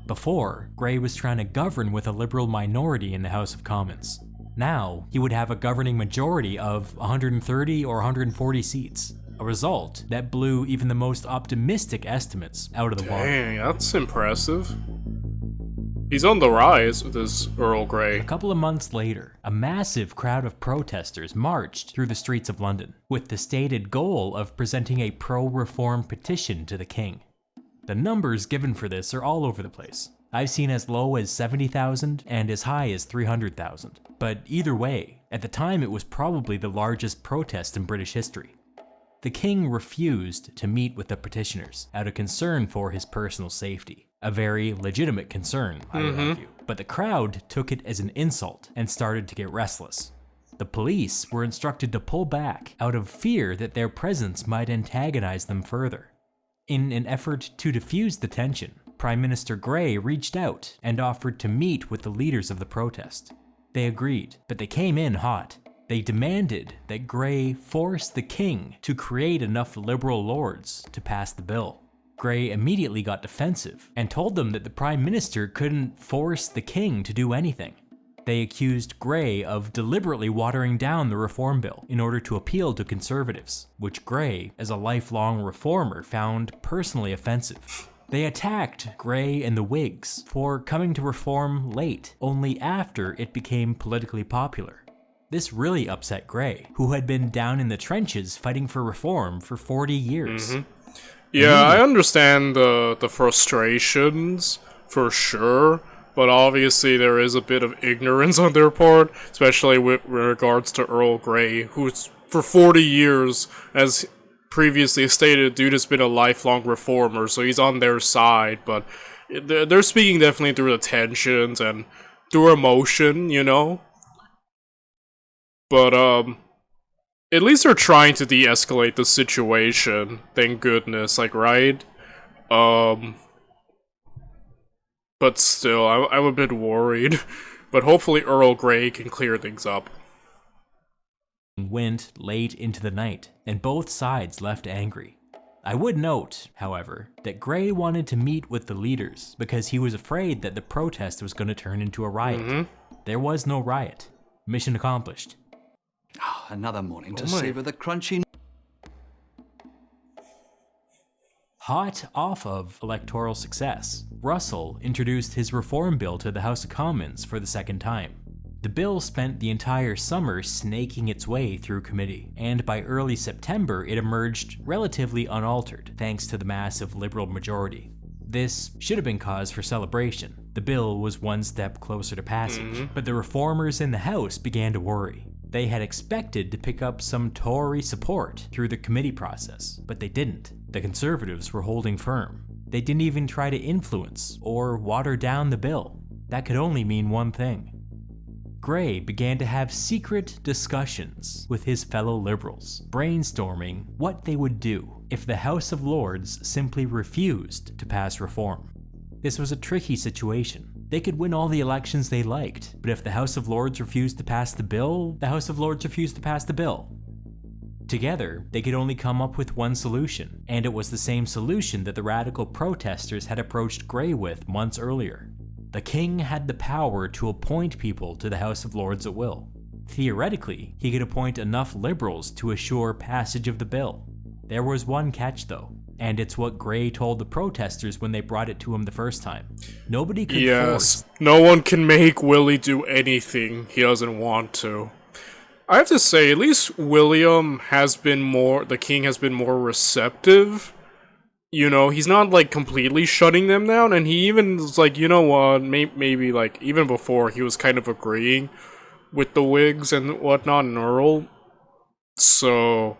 Before, Gray was trying to govern with a liberal minority in the House of Commons. Now, he would have a governing majority of 130 or 140 seats, a result that blew even the most optimistic estimates out of the water.
Dang, that's impressive. He's on the rise with this Earl Grey.
A couple of months later, a massive crowd of protesters marched through the streets of London, with the stated goal of presenting a pro-reform petition to the king. The numbers given for this are all over the place. I've seen as low as 70,000 and as high as 300,000. But either way, at the time it was probably the largest protest in British history. The king refused to meet with the petitioners out of concern for his personal safety. A very legitimate concern, I would argue. But the crowd took it as an insult and started to get restless. The police were instructed to pull back out of fear that their presence might antagonize them further. In an effort to diffuse the tension, Prime Minister Grey reached out and offered to meet with the leaders of the protest. They agreed, but they came in hot. They demanded that Grey force the king to create enough liberal lords to pass the bill. Grey immediately got defensive and told them that the Prime Minister couldn't force the king to do anything. They accused Grey of deliberately watering down the reform bill in order to appeal to conservatives, which Grey, as a lifelong reformer, found personally offensive. They attacked Grey and the Whigs for coming to reform late, only after it became politically popular. This really upset Grey, who had been down in the trenches fighting for reform for 40 years.
Yeah, I understand the frustrations, for sure, but obviously there is a bit of ignorance on their part, especially with regards to Earl Grey, who's for 40 years, as previously stated, dude has been a lifelong reformer, so he's on their side, but they're speaking definitely through the tensions and through emotion, you know? But, at least they're trying to de-escalate the situation, thank goodness, like, right? But still, I'm a bit worried. But hopefully Earl Grey can clear things up.
Went late into the night, and both sides left angry. I would note, however, that Grey wanted to meet with the leaders because he was afraid that the protest was going to turn into a riot. There was no riot. Mission accomplished.
Another morning to savor the crunchy.
Hot off of electoral success, Russell introduced his reform bill to the House of Commons for the second time. The bill spent the entire summer snaking its way through committee, and by early September it emerged relatively unaltered thanks to the massive Liberal majority. This should have been cause for celebration. The bill was one step closer to passage, but the reformers in the House began to worry. They had expected to pick up some Tory support through the committee process, but they didn't. The Conservatives were holding firm. They didn't even try to influence or water down the bill. That could only mean one thing. Grey began to have secret discussions with his fellow Liberals, brainstorming what they would do if the House of Lords simply refused to pass reform. This was a tricky situation. They could win all the elections they liked, but if the House of Lords refused to pass the bill, the House of Lords refused to pass the bill. Together, they could only come up with one solution, and it was the same solution that the radical protesters had approached Grey with months earlier. The king had the power to appoint people to the House of Lords at will. Theoretically, he could appoint enough liberals to assure passage of the bill. There was one catch though, and it's what Grey told the protesters when they brought it to him the first time. Nobody could force.
No one can make Willie do anything he doesn't want to. I have to say, at least William has been the king has been more receptive. You know, he's not, like, completely shutting them down, and he even was like, you know what, maybe, like, even before, he was kind of agreeing with the Whigs and whatnot, and Earl. So,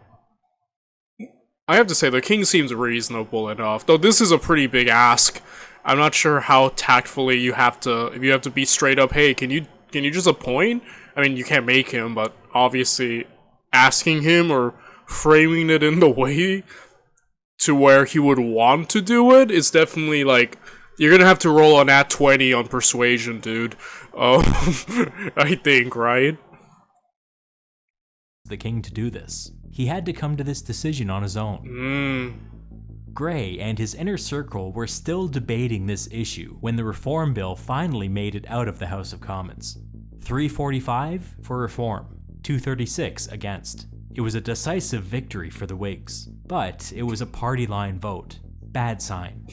I have to say, the king seems reasonable enough, though this is a pretty big ask. I'm not sure how tactfully you have to, if you have to be straight up, hey, can you just appoint? I mean, you can't make him, but obviously asking him or framing it in the way to where he would want to do it is definitely, like, you're gonna have to roll on at 20 on persuasion, dude. I think, right?
The king to do this. He had to come to this decision on his own. Grey and his inner circle were still debating this issue when the reform bill finally made it out of the House of Commons. 345 for reform, 236 against. It was a decisive victory for the Whigs, but it was a party line vote. Bad sign.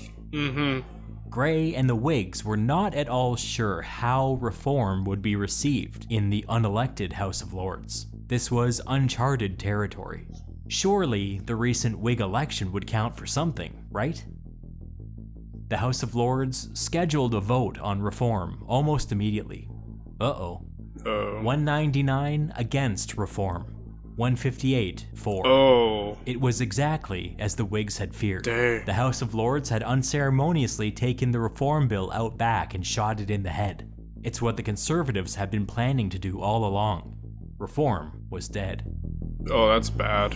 Grey and the Whigs were not at all sure how reform would be received in the unelected House of Lords. This was uncharted territory. Surely the recent Whig election would count for something, right? The House of Lords scheduled a vote on reform almost immediately. 199 against reform. 158 for. It was exactly as the Whigs had feared.
Dang.
The House of Lords had unceremoniously taken the reform bill out back and shot it in the head. It's what the Conservatives had been planning to do all along. Reform was dead.
Oh, that's bad.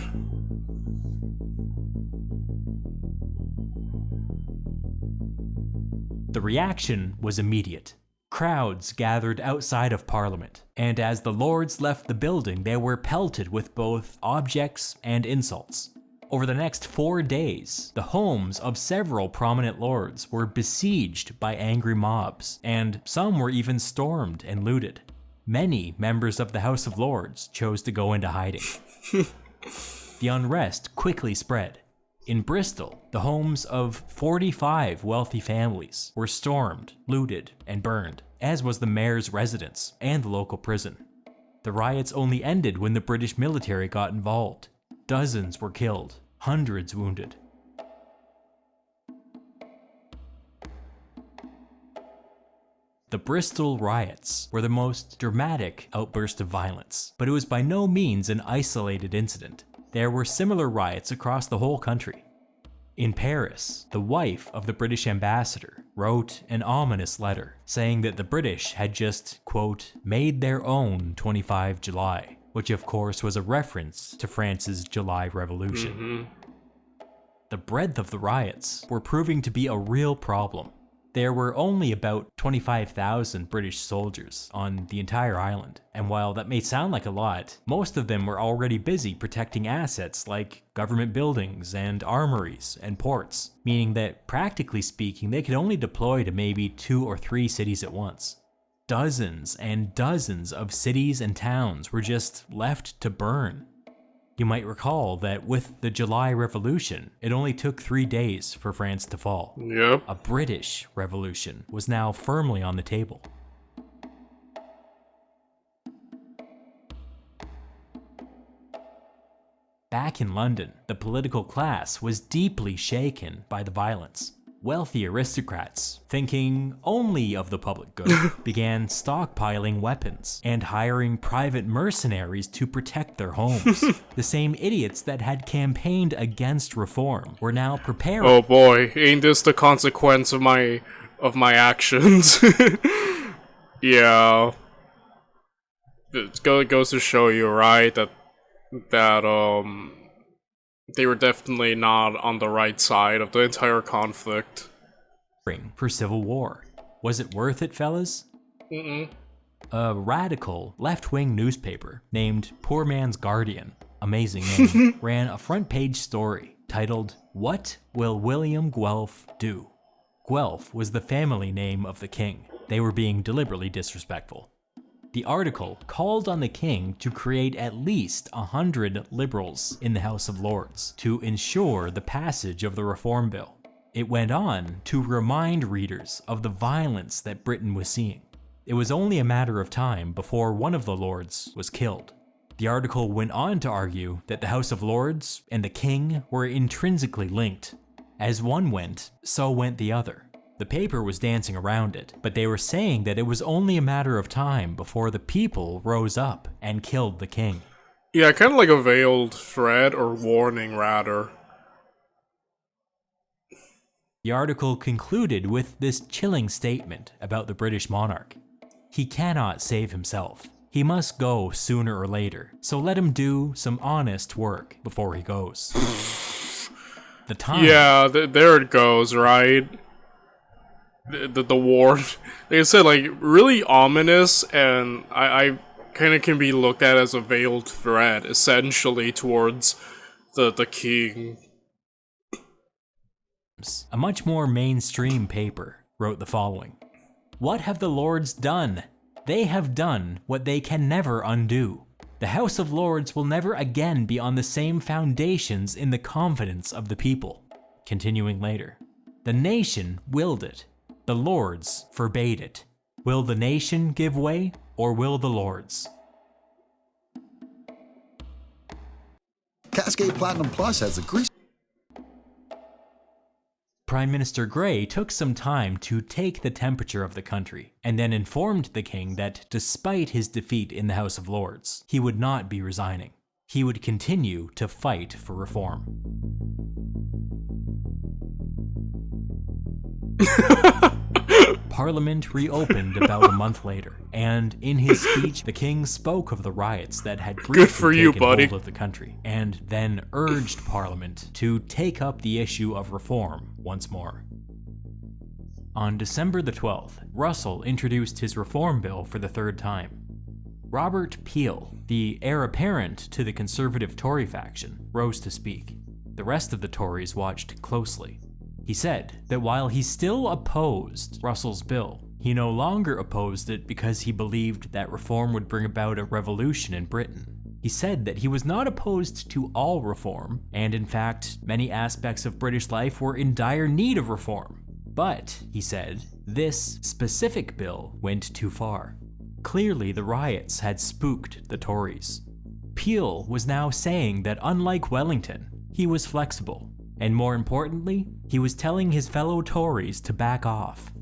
The reaction was immediate. Crowds gathered outside of Parliament, and as the Lords left the building, they were pelted with both objects and insults. Over the next 4 days, the homes of several prominent lords were besieged by angry mobs, and some were even stormed and looted. Many members of the House of Lords chose to go into hiding. The unrest quickly spread. In Bristol, the homes of 45 wealthy families were stormed, looted, and burned, as was the mayor's residence and the local prison. The riots only ended when the British military got involved. Dozens were killed, hundreds wounded. The Bristol riots were the most dramatic outburst of violence, but it was by no means an isolated incident. There were similar riots across the whole country. In Paris, the wife of the British ambassador wrote an ominous letter saying that the British had just, quote, made their own 25 July, which of course was a reference to France's July Revolution. The breadth of the riots were proving to be a real problem. There were only about 25,000 British soldiers on the entire island, and while that may sound like a lot, most of them were already busy protecting assets like government buildings and armories and ports, meaning that, practically speaking, they could only deploy to maybe 2 or 3 cities at once. Dozens and dozens of cities and towns were just left to burn. You might recall that with the July Revolution, it only took 3 days for France to fall.
Yep.
A British revolution was now firmly on the table. Back in London, the political class was deeply shaken by the violence. Wealthy aristocrats, thinking only of the public good, began stockpiling weapons and hiring private mercenaries to protect their homes. The same idiots that had campaigned against reform were now preparing.
Oh boy, ain't this the consequence of my actions? Yeah. It goes to show you, right, that They were definitely not on the right side of the entire conflict.
For civil war. Was it worth it, fellas?
Mm-mm.
A radical left-wing newspaper named Poor Man's Guardian, amazing name, ran a front-page story titled, "What Will William Guelph Do?" Guelph was the family name of the king. They were being deliberately disrespectful. The article called on the king to create at least 100 liberals in the House of Lords to ensure the passage of the Reform Bill. It went on to remind readers of the violence that Britain was seeing. It was only a matter of time before one of the lords was killed. The article went on to argue that the House of Lords and the king were intrinsically linked. As one went, so went the other. The paper was dancing around it, but they were saying that it was only a matter of time before the people rose up and killed the king.
Yeah, kind of like a veiled threat or warning, rather.
The article concluded with this chilling statement about the British monarch. He cannot save himself. He must go sooner or later, so let him do some honest work before he goes. The time.
Yeah, there it goes, right? The war, they said, like, really ominous, and I kind of can be looked at as a veiled threat, essentially, towards the king.
A much more mainstream paper wrote the following. What have the Lords done? They have done what they can never undo. The House of Lords will never again be on the same foundations in the confidence of the people. Continuing later. The nation willed it. The Lords forbade it. Will the nation give way, or will the Lords?
Cascade Platinum Plus has a grease.
Prime Minister Grey took some time to take the temperature of the country, and then informed the king that despite his defeat in the House of Lords, he would not be resigning. He would continue to fight for reform. Parliament reopened about a month later, and in his speech, the king spoke of the riots that had briefly taken hold of the country, and then urged Parliament to take up the issue of reform once more. On December the 12th, Russell introduced his reform bill for the third time. Robert Peel, the heir apparent to the conservative Tory faction, rose to speak. The rest of the Tories watched closely. He said that while he still opposed Russell's bill, he no longer opposed it because he believed that reform would bring about a revolution in Britain. He said that he was not opposed to all reform, and in fact, many aspects of British life were in dire need of reform. But, he said, this specific bill went too far. Clearly, the riots had spooked the Tories. Peel was now saying that unlike Wellington, he was flexible. And more importantly, he was telling his fellow Tories to back off.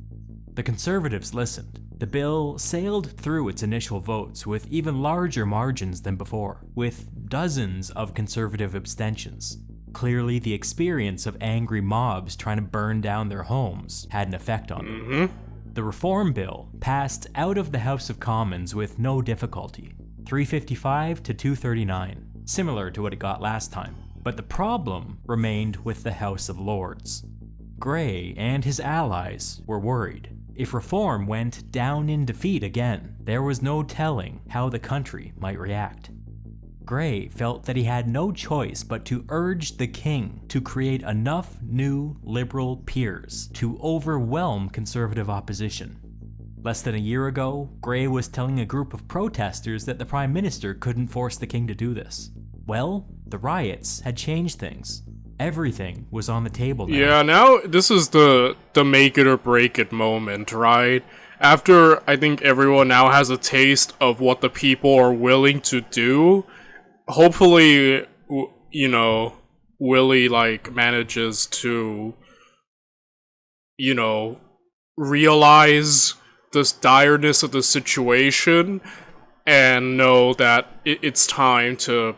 The Conservatives listened. The bill sailed through its initial votes with even larger margins than before, with dozens of Conservative abstentions. Clearly, the experience of angry mobs trying to burn down their homes had an effect on them. The Reform Bill passed out of the House of Commons with no difficulty, 355 to 239, similar to what it got last time. But the problem remained with the House of Lords. Grey and his allies were worried. If reform went down in defeat again, there was no telling how the country might react. Grey felt that he had no choice but to urge the king to create enough new liberal peers to overwhelm conservative opposition. Less than a year ago, Grey was telling a group of protesters that the Prime Minister couldn't force the king to do this. Well, the riots had changed things. Everything was on the table now.
Yeah, now this is the make it or break it moment, right? After I think everyone now has a taste of what the people are willing to do, hopefully, you know, Willie, like, manages to, you know, realize this direness of the situation and know that it's time to,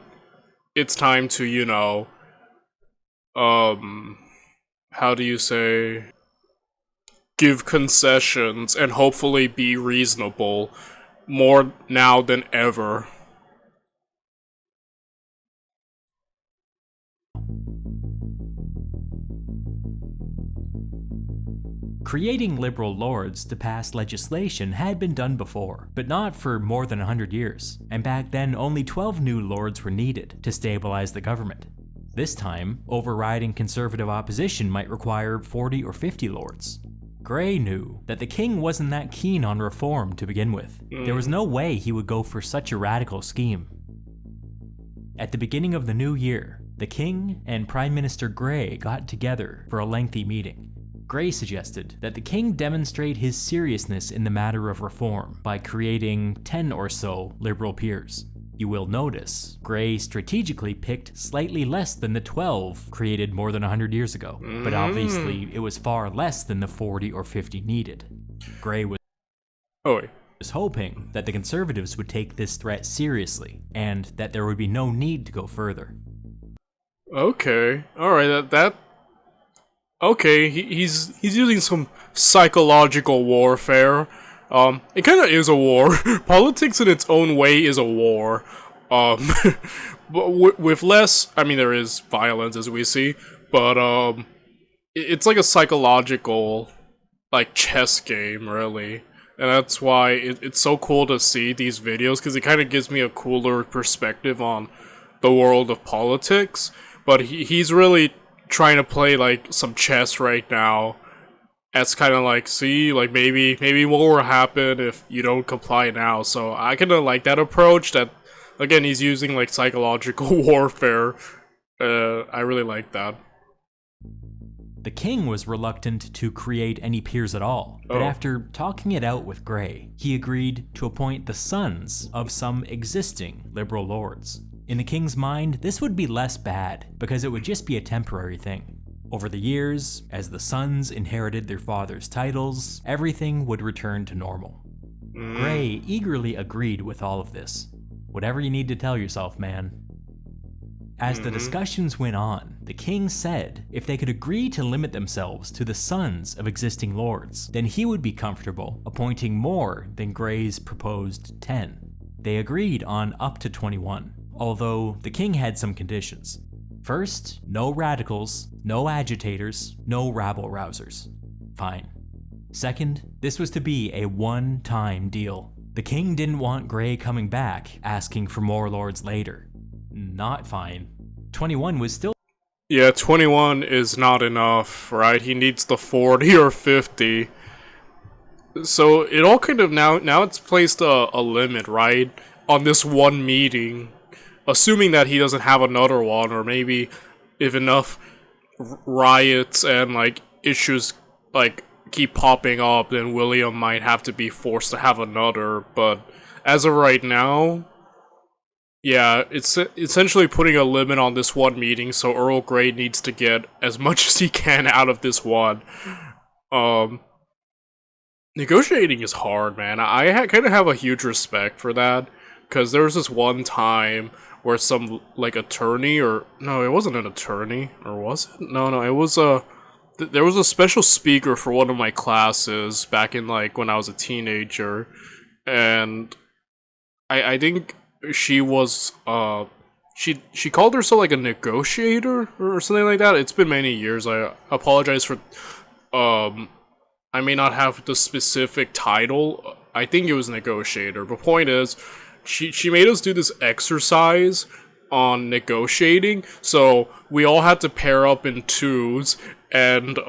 you know, how do you say, give concessions and hopefully be reasonable more now than ever.
Creating liberal lords to pass legislation had been done before, but not for more than 100 years, and back then only 12 new lords were needed to stabilize the government. This time, overriding conservative opposition might require 40 or 50 lords. Grey knew that the king wasn't that keen on reform to begin with. There was no way he would go for such a radical scheme. At the beginning of the new year, the king and Prime Minister Grey got together for a lengthy meeting. Grey suggested that the king demonstrate his seriousness in the matter of reform by creating 10 or so liberal peers. You will notice, Grey strategically picked slightly less than the 12 created more than 100 years ago, but obviously it was far less than the 40 or 50 needed. Grey was hoping that the conservatives would take this threat seriously, and that there would be no need to go further.
Okay, alright, okay, he's using some psychological warfare. It kind of is a war. Politics in its own way is a war. But with less, I mean, there is violence as we see, but it's like a psychological, like, chess game, really. And that's why it's so cool to see these videos, because it kind of gives me a cooler perspective on the world of politics. But he's really trying to play, like, some chess right now. That's kind of like, see, like, maybe more will happen if you don't comply now. So I kind of like that approach, that, again, he's using, like, psychological warfare. I really like that.
The king was reluctant to create any peers at all, but after talking it out with Grey, he agreed to appoint the sons of some existing liberal lords. In the king's mind, this would be less bad, because it would just be a temporary thing. Over the years, as the sons inherited their father's titles, everything would return to normal. Grey eagerly agreed with all of this. Whatever you need to tell yourself, man. As the discussions went on, the king said if they could agree to limit themselves to the sons of existing lords, then he would be comfortable appointing more than Grey's proposed 10. They agreed on up to 21, although the king had some conditions. First, no radicals, no agitators, no rabble-rousers. Fine. Second, this was to be a one-time deal. The king didn't want Grey coming back, asking for more lords later. Not fine. 21 was still—
Yeah, 21 is not enough, right? He needs the 40 or 50. So it all kind of now it's placed a limit, right? On this one meeting. Assuming that he doesn't have another one, or maybe if enough riots and, like, issues, like, keep popping up, then William might have to be forced to have another. But as of right now, yeah, it's essentially putting a limit on this one meeting, so Earl Grey needs to get as much as he can out of this one. Negotiating is hard, man. I kind of have a huge respect for that, because there was this one time where some, like, attorney, or no, it wasn't an attorney, or was it? No, it was there was a special speaker for one of my classes back in, like, when I was a teenager, and I think she was, she called herself, like, a negotiator, or something like that. It's been many years. I apologize for, I may not have the specific title. I think it was negotiator, but point is, She made us do this exercise on negotiating, so we all had to pair up in twos, and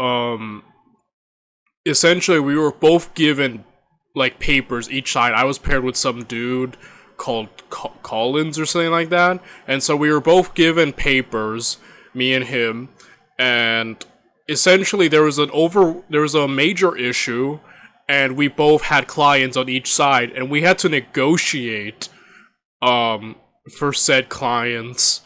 essentially we were both given, like, papers each side. I was paired with some dude called Collins or something like that, and so we were both given papers, me and him, and essentially there was a major issue, and we both had clients on each side, and we had to negotiate for said clients.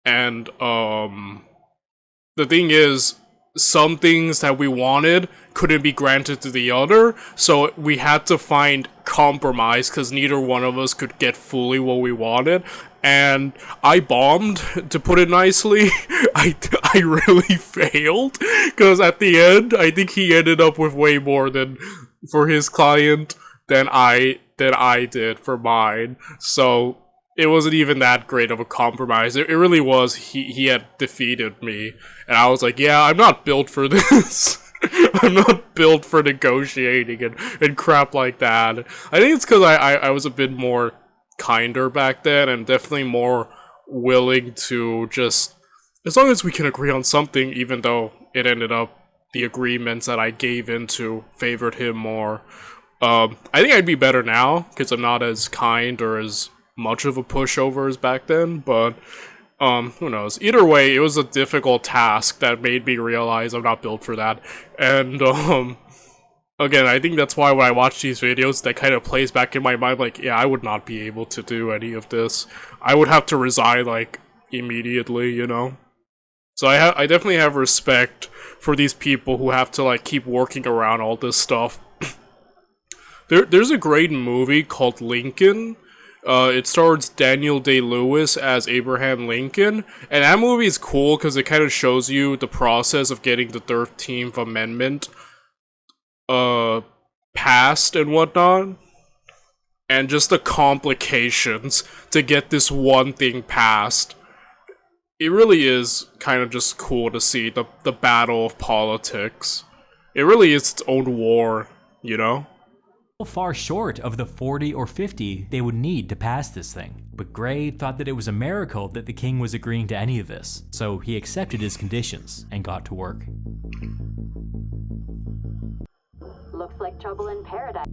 And the thing is, some things that we wanted couldn't be granted to the other, so we had to find compromise, because neither one of us could get fully what we wanted. And I bombed, to put it nicely. I really failed, because at the end, I think he ended up with way more than for his client than I did for mine. So it wasn't even that great of a compromise. It really was. He had defeated me, and I was like, yeah, I'm not built for this. I'm not built for negotiating and crap like that. I think it's because I was a bit more kinder back then, and definitely more willing to just, as long as we can agree on something, even though it ended up the agreements that I gave into favored him more. I think I'd be better now, because I'm not as kind or as much of a pushover as back then, but who knows. Either way, it was a difficult task that made me realize I'm not built for that. And, again, I think that's why when I watch these videos, that kind of plays back in my mind, like, yeah, I would not be able to do any of this. I would have to resign, like, immediately, you know? So I definitely have respect for these people who have to, like, keep working around all this stuff. There's a great movie called Lincoln. It stars Daniel Day-Lewis as Abraham Lincoln, and that movie is cool because it kind of shows you the process of getting the 13th Amendment passed and whatnot, and just the complications to get this one thing passed. It really is kind of just cool to see the battle of politics. It really is its own war, you know?
Far short of the 40 or 50 they would need to pass this thing. But Grey thought that it was a miracle that the king was agreeing to any of this, so he accepted his conditions and got to work.
Looks like trouble in paradise.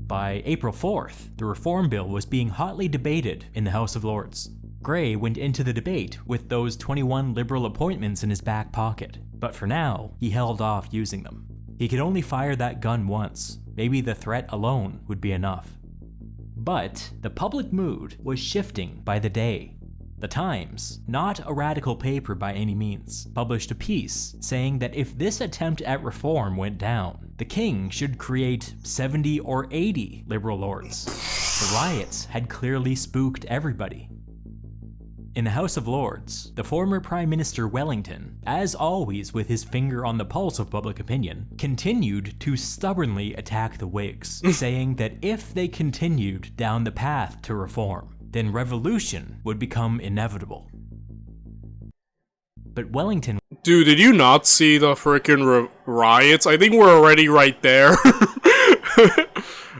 By April 4th, the Reform Bill was being hotly debated in the House of Lords. Grey went into the debate with those 21 Liberal appointments in his back pocket, but for now, he held off using them. He could only fire that gun once. Maybe the threat alone would be enough. But the public mood was shifting by the day. The Times, not a radical paper by any means, published a piece saying that if this attempt at reform went down, the king should create 70 or 80 Liberal lords. The riots had clearly spooked everybody. In the House of Lords, the former Prime Minister Wellington, as always with his finger on the pulse of public opinion, continued to stubbornly attack the Whigs, saying that if they continued down the path to reform, then revolution would become inevitable. But Wellington...
Dude, did you not see the frickin' riots? I think we're already right there.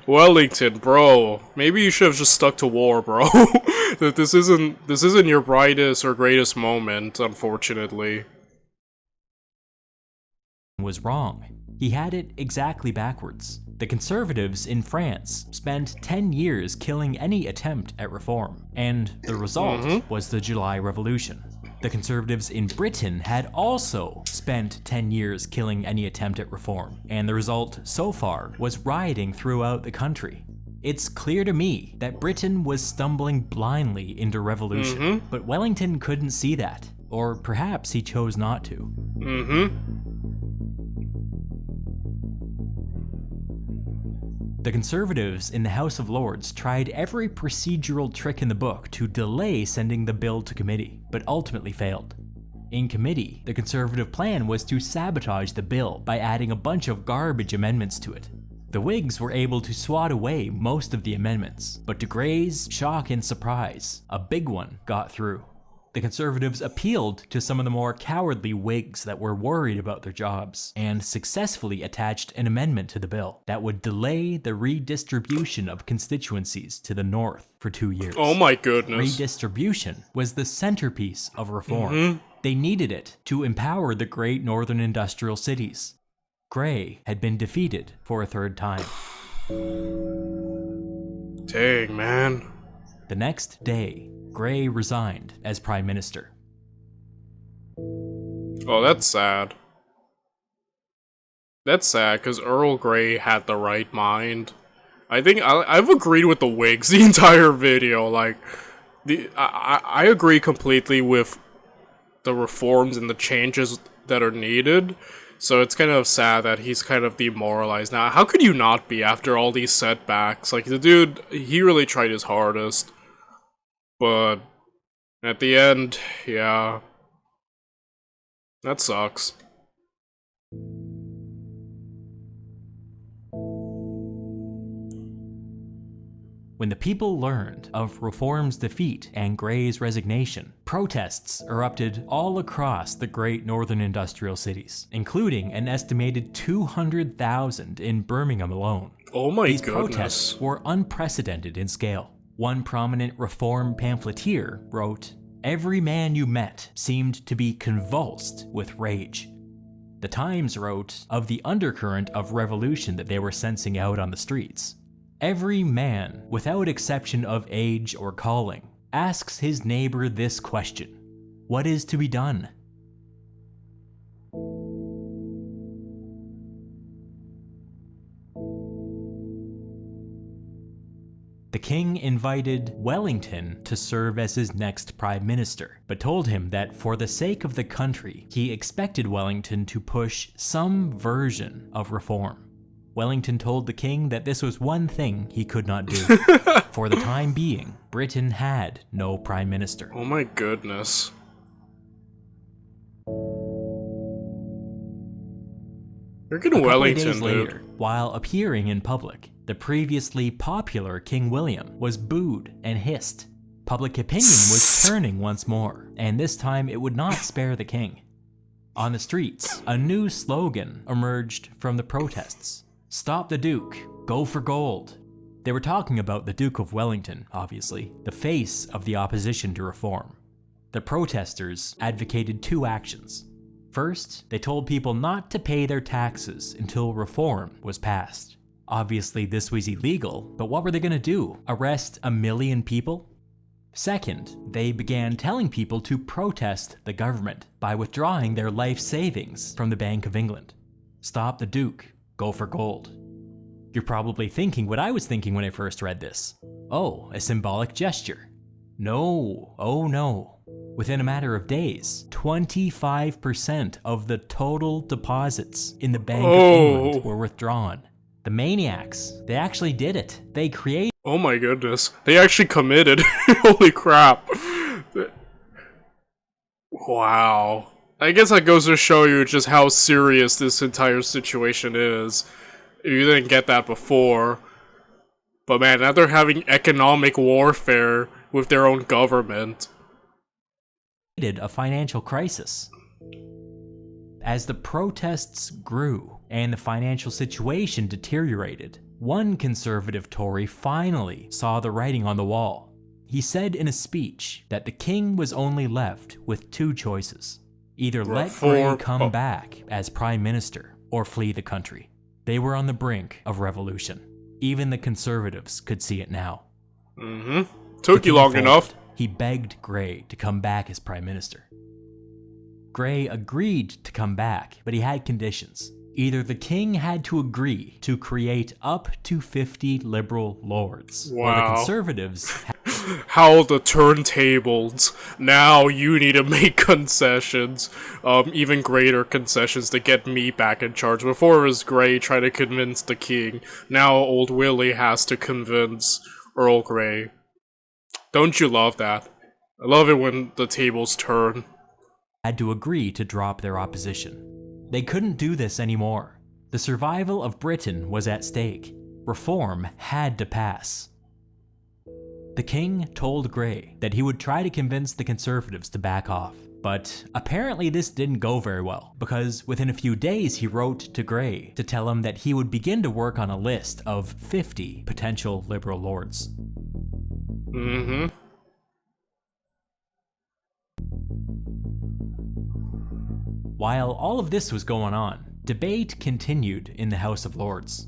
Wellington, bro. Maybe you should have just stuck to war, bro. That this isn't your brightest or greatest moment, unfortunately.
Was wrong. He had it exactly backwards. The Conservatives in France spent 10 years killing any attempt at reform, and the result was the July Revolution. The Conservatives in Britain had also spent 10 years killing any attempt at reform, and the result so far was rioting throughout the country. It's clear to me that Britain was stumbling blindly into revolution, but Wellington couldn't see that, or perhaps he chose not to. The Conservatives in the House of Lords tried every procedural trick in the book to delay sending the bill to committee, but ultimately failed. In committee, the Conservative plan was to sabotage the bill by adding a bunch of garbage amendments to it. The Whigs were able to swat away most of the amendments, but to Grey's shock and surprise, a big one got through. The Conservatives appealed to some of the more cowardly Whigs that were worried about their jobs, and successfully attached an amendment to the bill that would delay the redistribution of constituencies to the north for 2 years.
Oh my goodness.
Redistribution was the centerpiece of reform. They needed it to empower the great northern industrial cities. Grey had been defeated for a third time.
Dang, man.
The next day, Grey resigned as Prime Minister.
Oh, that's sad. That's sad, because Earl Grey had the right mind. I think I've agreed with the Whigs the entire video. Like, I agree completely with the reforms and the changes that are needed. So it's kind of sad that he's kind of demoralized now. How could you not be after all these setbacks? Like, the dude, he really tried his hardest. But at the end, yeah. That sucks.
When the people learned of Reform's defeat and Grey's resignation, protests erupted all across the great northern industrial cities, including an estimated 200,000 in Birmingham alone.
Oh my
These
goodness.
protests were unprecedented in scale. One prominent Reform pamphleteer wrote, "Every man you met seemed to be convulsed with rage." The Times wrote of the undercurrent of revolution that they were sensing out on the streets. Every man, without exception of age or calling, asks his neighbor this question: what is to be done? The king invited Wellington to serve as his next prime minister, but told him that for the sake of the country, he expected Wellington to push some version of reform. Wellington told the king that this was one thing he could not do. For the time being, Britain had no prime minister.
Oh my goodness. Freaking Wellington,
days
dude.
later, while appearing in public, the previously popular King William was booed and hissed. Public opinion was turning once more, and this time it would not spare the king. On the streets, a new slogan emerged from the protests. Stop the Duke, go for gold. They were talking about the Duke of Wellington, obviously, the face of the opposition to reform. The protesters advocated two actions. First, they told people not to pay their taxes until reform was passed. Obviously, this was illegal, but what were they going to do? Arrest 1 million people? Second, they began telling people to protest the government by withdrawing their life savings from the Bank of England. Stop the Duke, go for gold. You're probably thinking what I was thinking when I first read this. Oh, a symbolic gesture. No, oh no. Within a matter of days, 25% of the total deposits in the Bank of England were withdrawn. The maniacs, they actually did it. They created
Oh my goodness. They actually committed. Holy crap. Wow. I guess that goes to show you just how serious this entire situation is. If you didn't get that before. But man, now they're having economic warfare with their own government.
a financial crisis. As the protests grew and the financial situation deteriorated, one conservative Tory finally saw the writing on the wall. He said in a speech that the king was only left with two choices. Either let Grey come back as prime minister or flee the country. They were on the brink of revolution. Even the conservatives could see it now.
Took you long enough.
He begged Grey to come back as prime minister. Grey agreed to come back, but he had conditions. Either the king had to agree to create up to 50 liberal lords, or the conservatives
How the turntables. Now you need to make concessions. Even greater concessions to get me back in charge. Before it was Grey trying to convince the king. Now old Willie has to convince Earl Grey. Don't you love that? I love it when the tables turn.
had to agree to drop their opposition. They couldn't do this anymore. The survival of Britain was at stake. Reform had to pass. The king told Grey that he would try to convince the conservatives to back off. But apparently this didn't go very well, because within a few days he wrote to Grey to tell him that he would begin to work on a list of 50 potential liberal lords. While all of this was going on, debate continued in the House of Lords.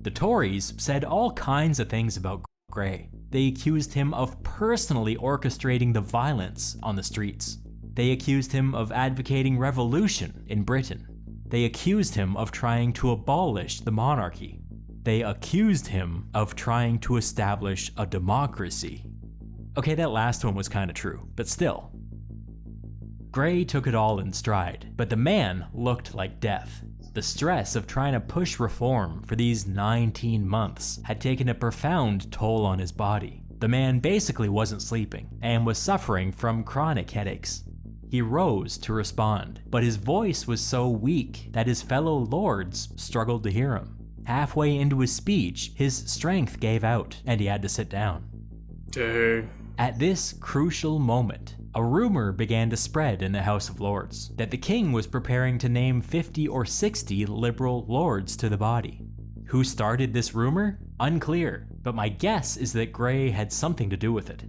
The Tories said all kinds of things about Grey. They accused him of personally orchestrating the violence on the streets. They accused him of advocating revolution in Britain. They accused him of trying to abolish the monarchy. They accused him of trying to establish a democracy. Okay, that last one was kind of true, but still. Grey took it all in stride, but the man looked like death. The stress of trying to push reform for these 19 months had taken a profound toll on his body. The man basically wasn't sleeping and was suffering from chronic headaches. He rose to respond, but his voice was so weak that his fellow lords struggled to hear him. Halfway into his speech, his strength gave out and he had to sit down.
Dang.
At this crucial moment, a rumor began to spread in the House of Lords that the king was preparing to name 50 or 60 liberal lords to the body. Who started this rumor? Unclear, but my guess is that Grey had something to do with it.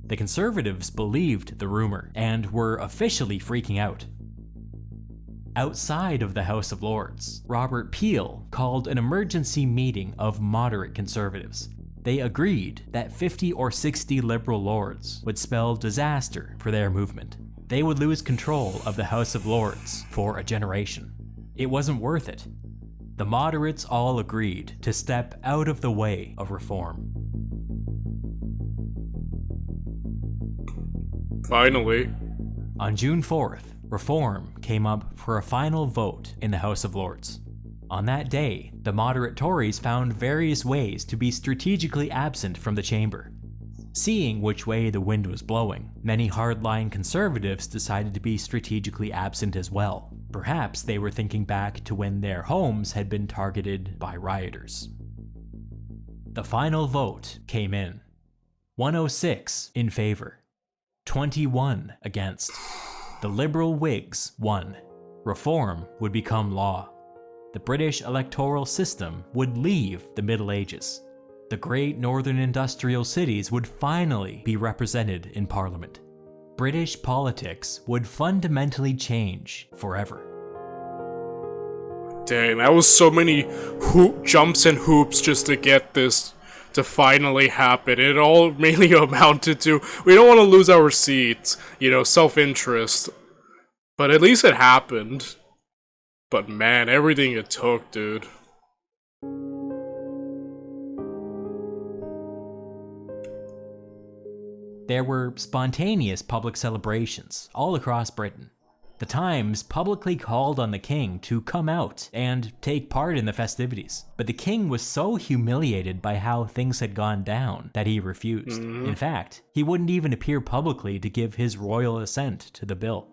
The Conservatives believed the rumor and were officially freaking out. Outside of the House of Lords, Robert Peel called an emergency meeting of moderate Conservatives. They agreed that 50 or 60 liberal lords would spell disaster for their movement. They would lose control of the House of Lords for a generation. It wasn't worth it. The moderates all agreed to step out of the way of reform.
Finally.
On June 4th, reform came up for a final vote in the House of Lords. On that day, the moderate Tories found various ways to be strategically absent from the chamber. Seeing which way the wind was blowing, many hardline Conservatives decided to be strategically absent as well. Perhaps they were thinking back to when their homes had been targeted by rioters. The final vote came in. 106 in favor, 21 against. The Liberal Whigs won. Reform would become law. The British electoral system would leave the Middle Ages. The great northern industrial cities would finally be represented in Parliament. British politics would fundamentally change forever.
Dang, that was so many jumps and hoops just to get this to finally happen. It all mainly amounted to, we don't want to lose our seats, self-interest. But at least it happened. But man, everything it took, dude.
There were spontaneous public celebrations all across Britain. The Times publicly called on the king to come out and take part in the festivities, but the king was so humiliated by how things had gone down that he refused. In fact, he wouldn't even appear publicly to give his royal assent to the bill.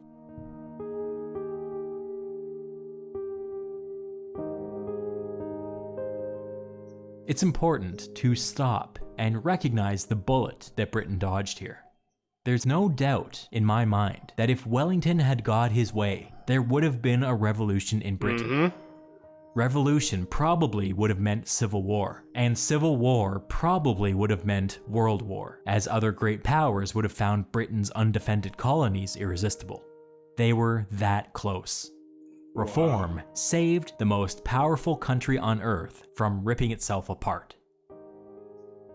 It's important to stop and recognize the bullet that Britain dodged here. There's no doubt in my mind that if Wellington had got his way, there would have been a revolution in Britain. Revolution probably would have meant civil war, and civil war probably would have meant world war, as other great powers would have found Britain's undefended colonies irresistible. They were that close. Reform saved the most powerful country on earth from ripping itself apart.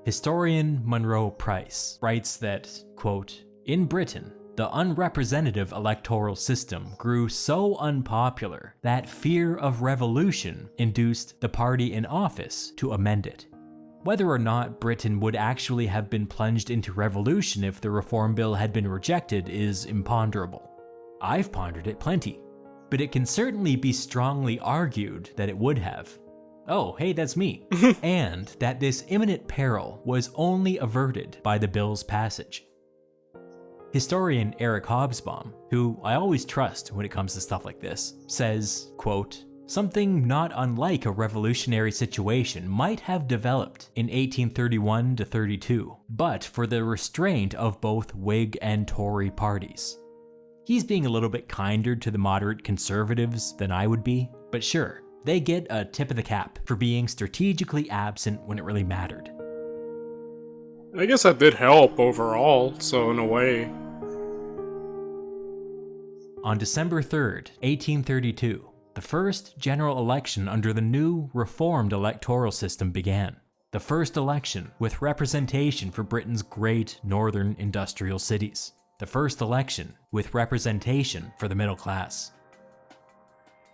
Historian Monroe Price writes that, quote, "In Britain, the unrepresentative electoral system grew so unpopular that fear of revolution induced the party in office to amend it. Whether or not Britain would actually have been plunged into revolution if the reform bill had been rejected is imponderable. I've pondered it plenty, but it can certainly be strongly argued that it would have. Oh, hey, that's me. And that this imminent peril was only averted by the bill's passage." Historian Eric Hobsbawm, who I always trust when it comes to stuff like this, says, quote, "Something not unlike a revolutionary situation might have developed in 1831 to 32, but for the restraint of both Whig and Tory parties." He's being a little bit kinder to the moderate Conservatives than I would be, but sure, they get a tip of the cap for being strategically absent when it really mattered.
I guess that did help overall, so in a way.
On December 3rd, 1832, the first general election under the new reformed electoral system began. The first election with representation for Britain's great northern industrial cities. The first election with representation for the middle class.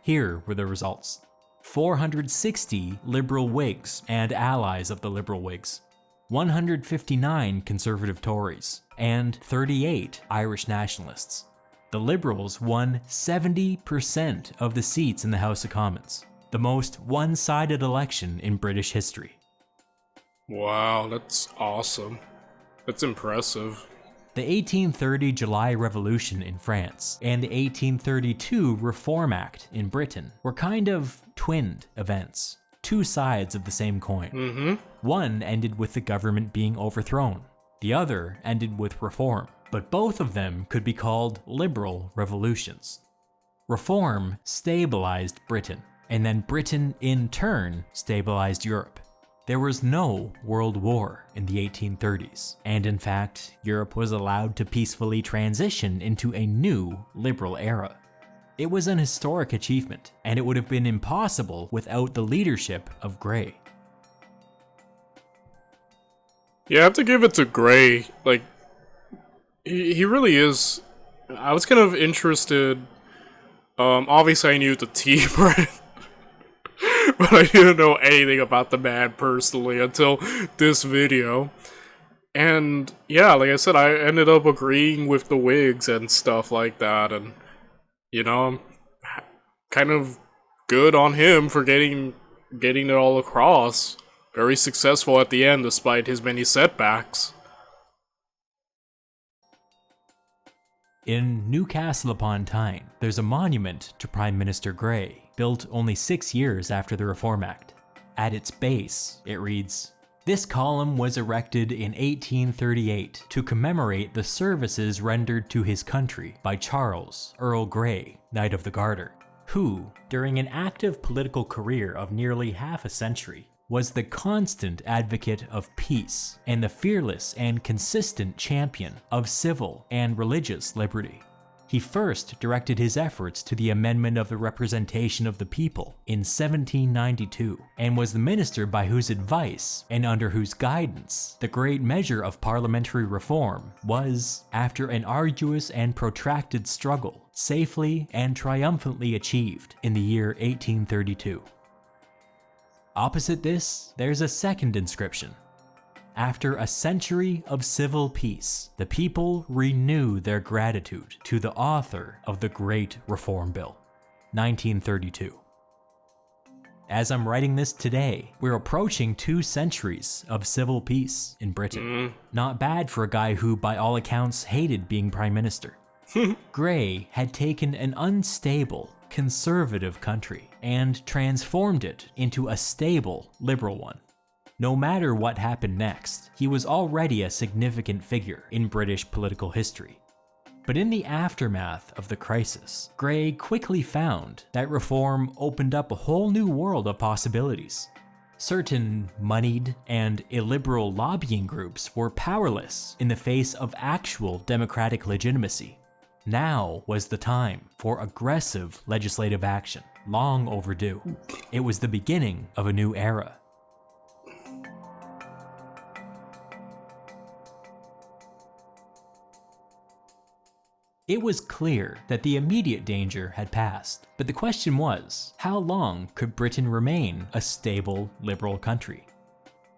Here were the results. 460 Liberal Whigs and allies of the Liberal Whigs, 159 Conservative Tories, and 38 Irish nationalists. The Liberals won 70% of the seats in the House of Commons, the most one-sided election in British history.
Wow, that's awesome. That's impressive.
The 1830 July Revolution in France and the 1832 Reform Act in Britain were kind of twinned events, two sides of the same coin. One ended with the government being overthrown, the other ended with reform, but both of them could be called liberal revolutions. Reform stabilized Britain, and then Britain in turn stabilized Europe. There was no World War in the 1830s, and in fact, Europe was allowed to peacefully transition into a new liberal era. It was an historic achievement, and it would have been impossible without the leadership of Grey.
Yeah, I have to give it to Gray. Like, he really is. I was kind of interested. Obviously I knew the tea bread, but I didn't know anything about the man personally until this video. And yeah, like I said, I ended up agreeing with the Whigs and stuff like that, and you know, I'm kind of good on him for getting it all across. Very successful at the end despite his many setbacks.
In Newcastle upon Tyne, there's a monument to Prime Minister Grey, built only 6 years after the Reform Act. At its base, it reads, "This column was erected in 1838 to commemorate the services rendered to his country by Charles, Earl Grey, Knight of the Garter, who, during an active political career of nearly half a century, was the constant advocate of peace and the fearless and consistent champion of civil and religious liberty. He first directed his efforts to the amendment of the representation of the people in 1792, and was the minister by whose advice and under whose guidance the great measure of parliamentary reform was, after an arduous and protracted struggle, safely and triumphantly achieved in the year 1832. Opposite this, there's a second inscription. After a century of civil peace, the people renew their gratitude to the author of the Great Reform Bill, 1932. As I'm writing this today, we're approaching 2 centuries of civil peace in Britain. Not bad for a guy who, by all accounts, hated being Prime Minister. Grey had taken an unstable, conservative country and transformed it into a stable, liberal one. No matter what happened next, he was already a significant figure in British political history. But in the aftermath of the crisis, Grey quickly found that reform opened up a whole new world of possibilities. Certain moneyed and illiberal lobbying groups were powerless in the face of actual democratic legitimacy. Now was the time for aggressive legislative action, long overdue. It was the beginning of a new era. It was clear that the immediate danger had passed, but the question was, how long could Britain remain a stable, liberal country?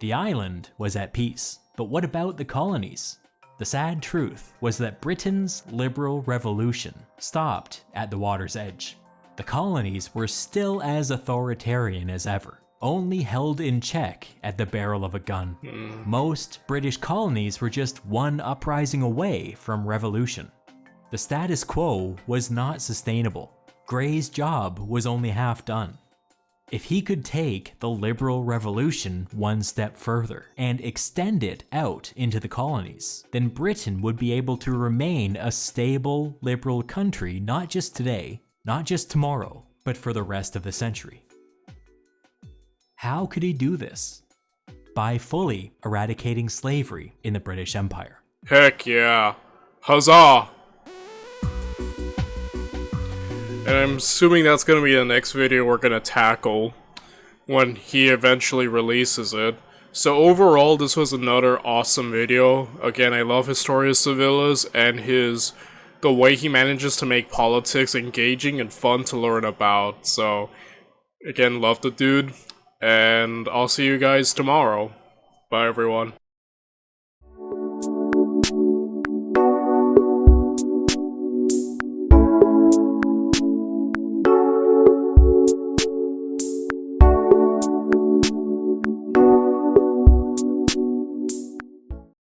The island was at peace, but what about the colonies? The sad truth was that Britain's liberal revolution stopped at the water's edge. The colonies were still as authoritarian as ever, only held in check at the barrel of a gun. Most British colonies were just one uprising away from revolution. The status quo was not sustainable. Grey's job was only half done. If he could take the liberal revolution one step further and extend it out into the colonies, then Britain would be able to remain a stable, liberal country not just today, not just tomorrow, but for the rest of the century. How could he do this? By fully eradicating slavery in the British Empire.
Heck yeah. Huzzah! And I'm assuming that's going to be the next video we're going to tackle when he eventually releases it. So overall, this was another awesome video. Again, I love Historia Civilis and the way he manages to make politics engaging and fun to learn about. So, again, love the dude, and I'll see you guys tomorrow. Bye, everyone.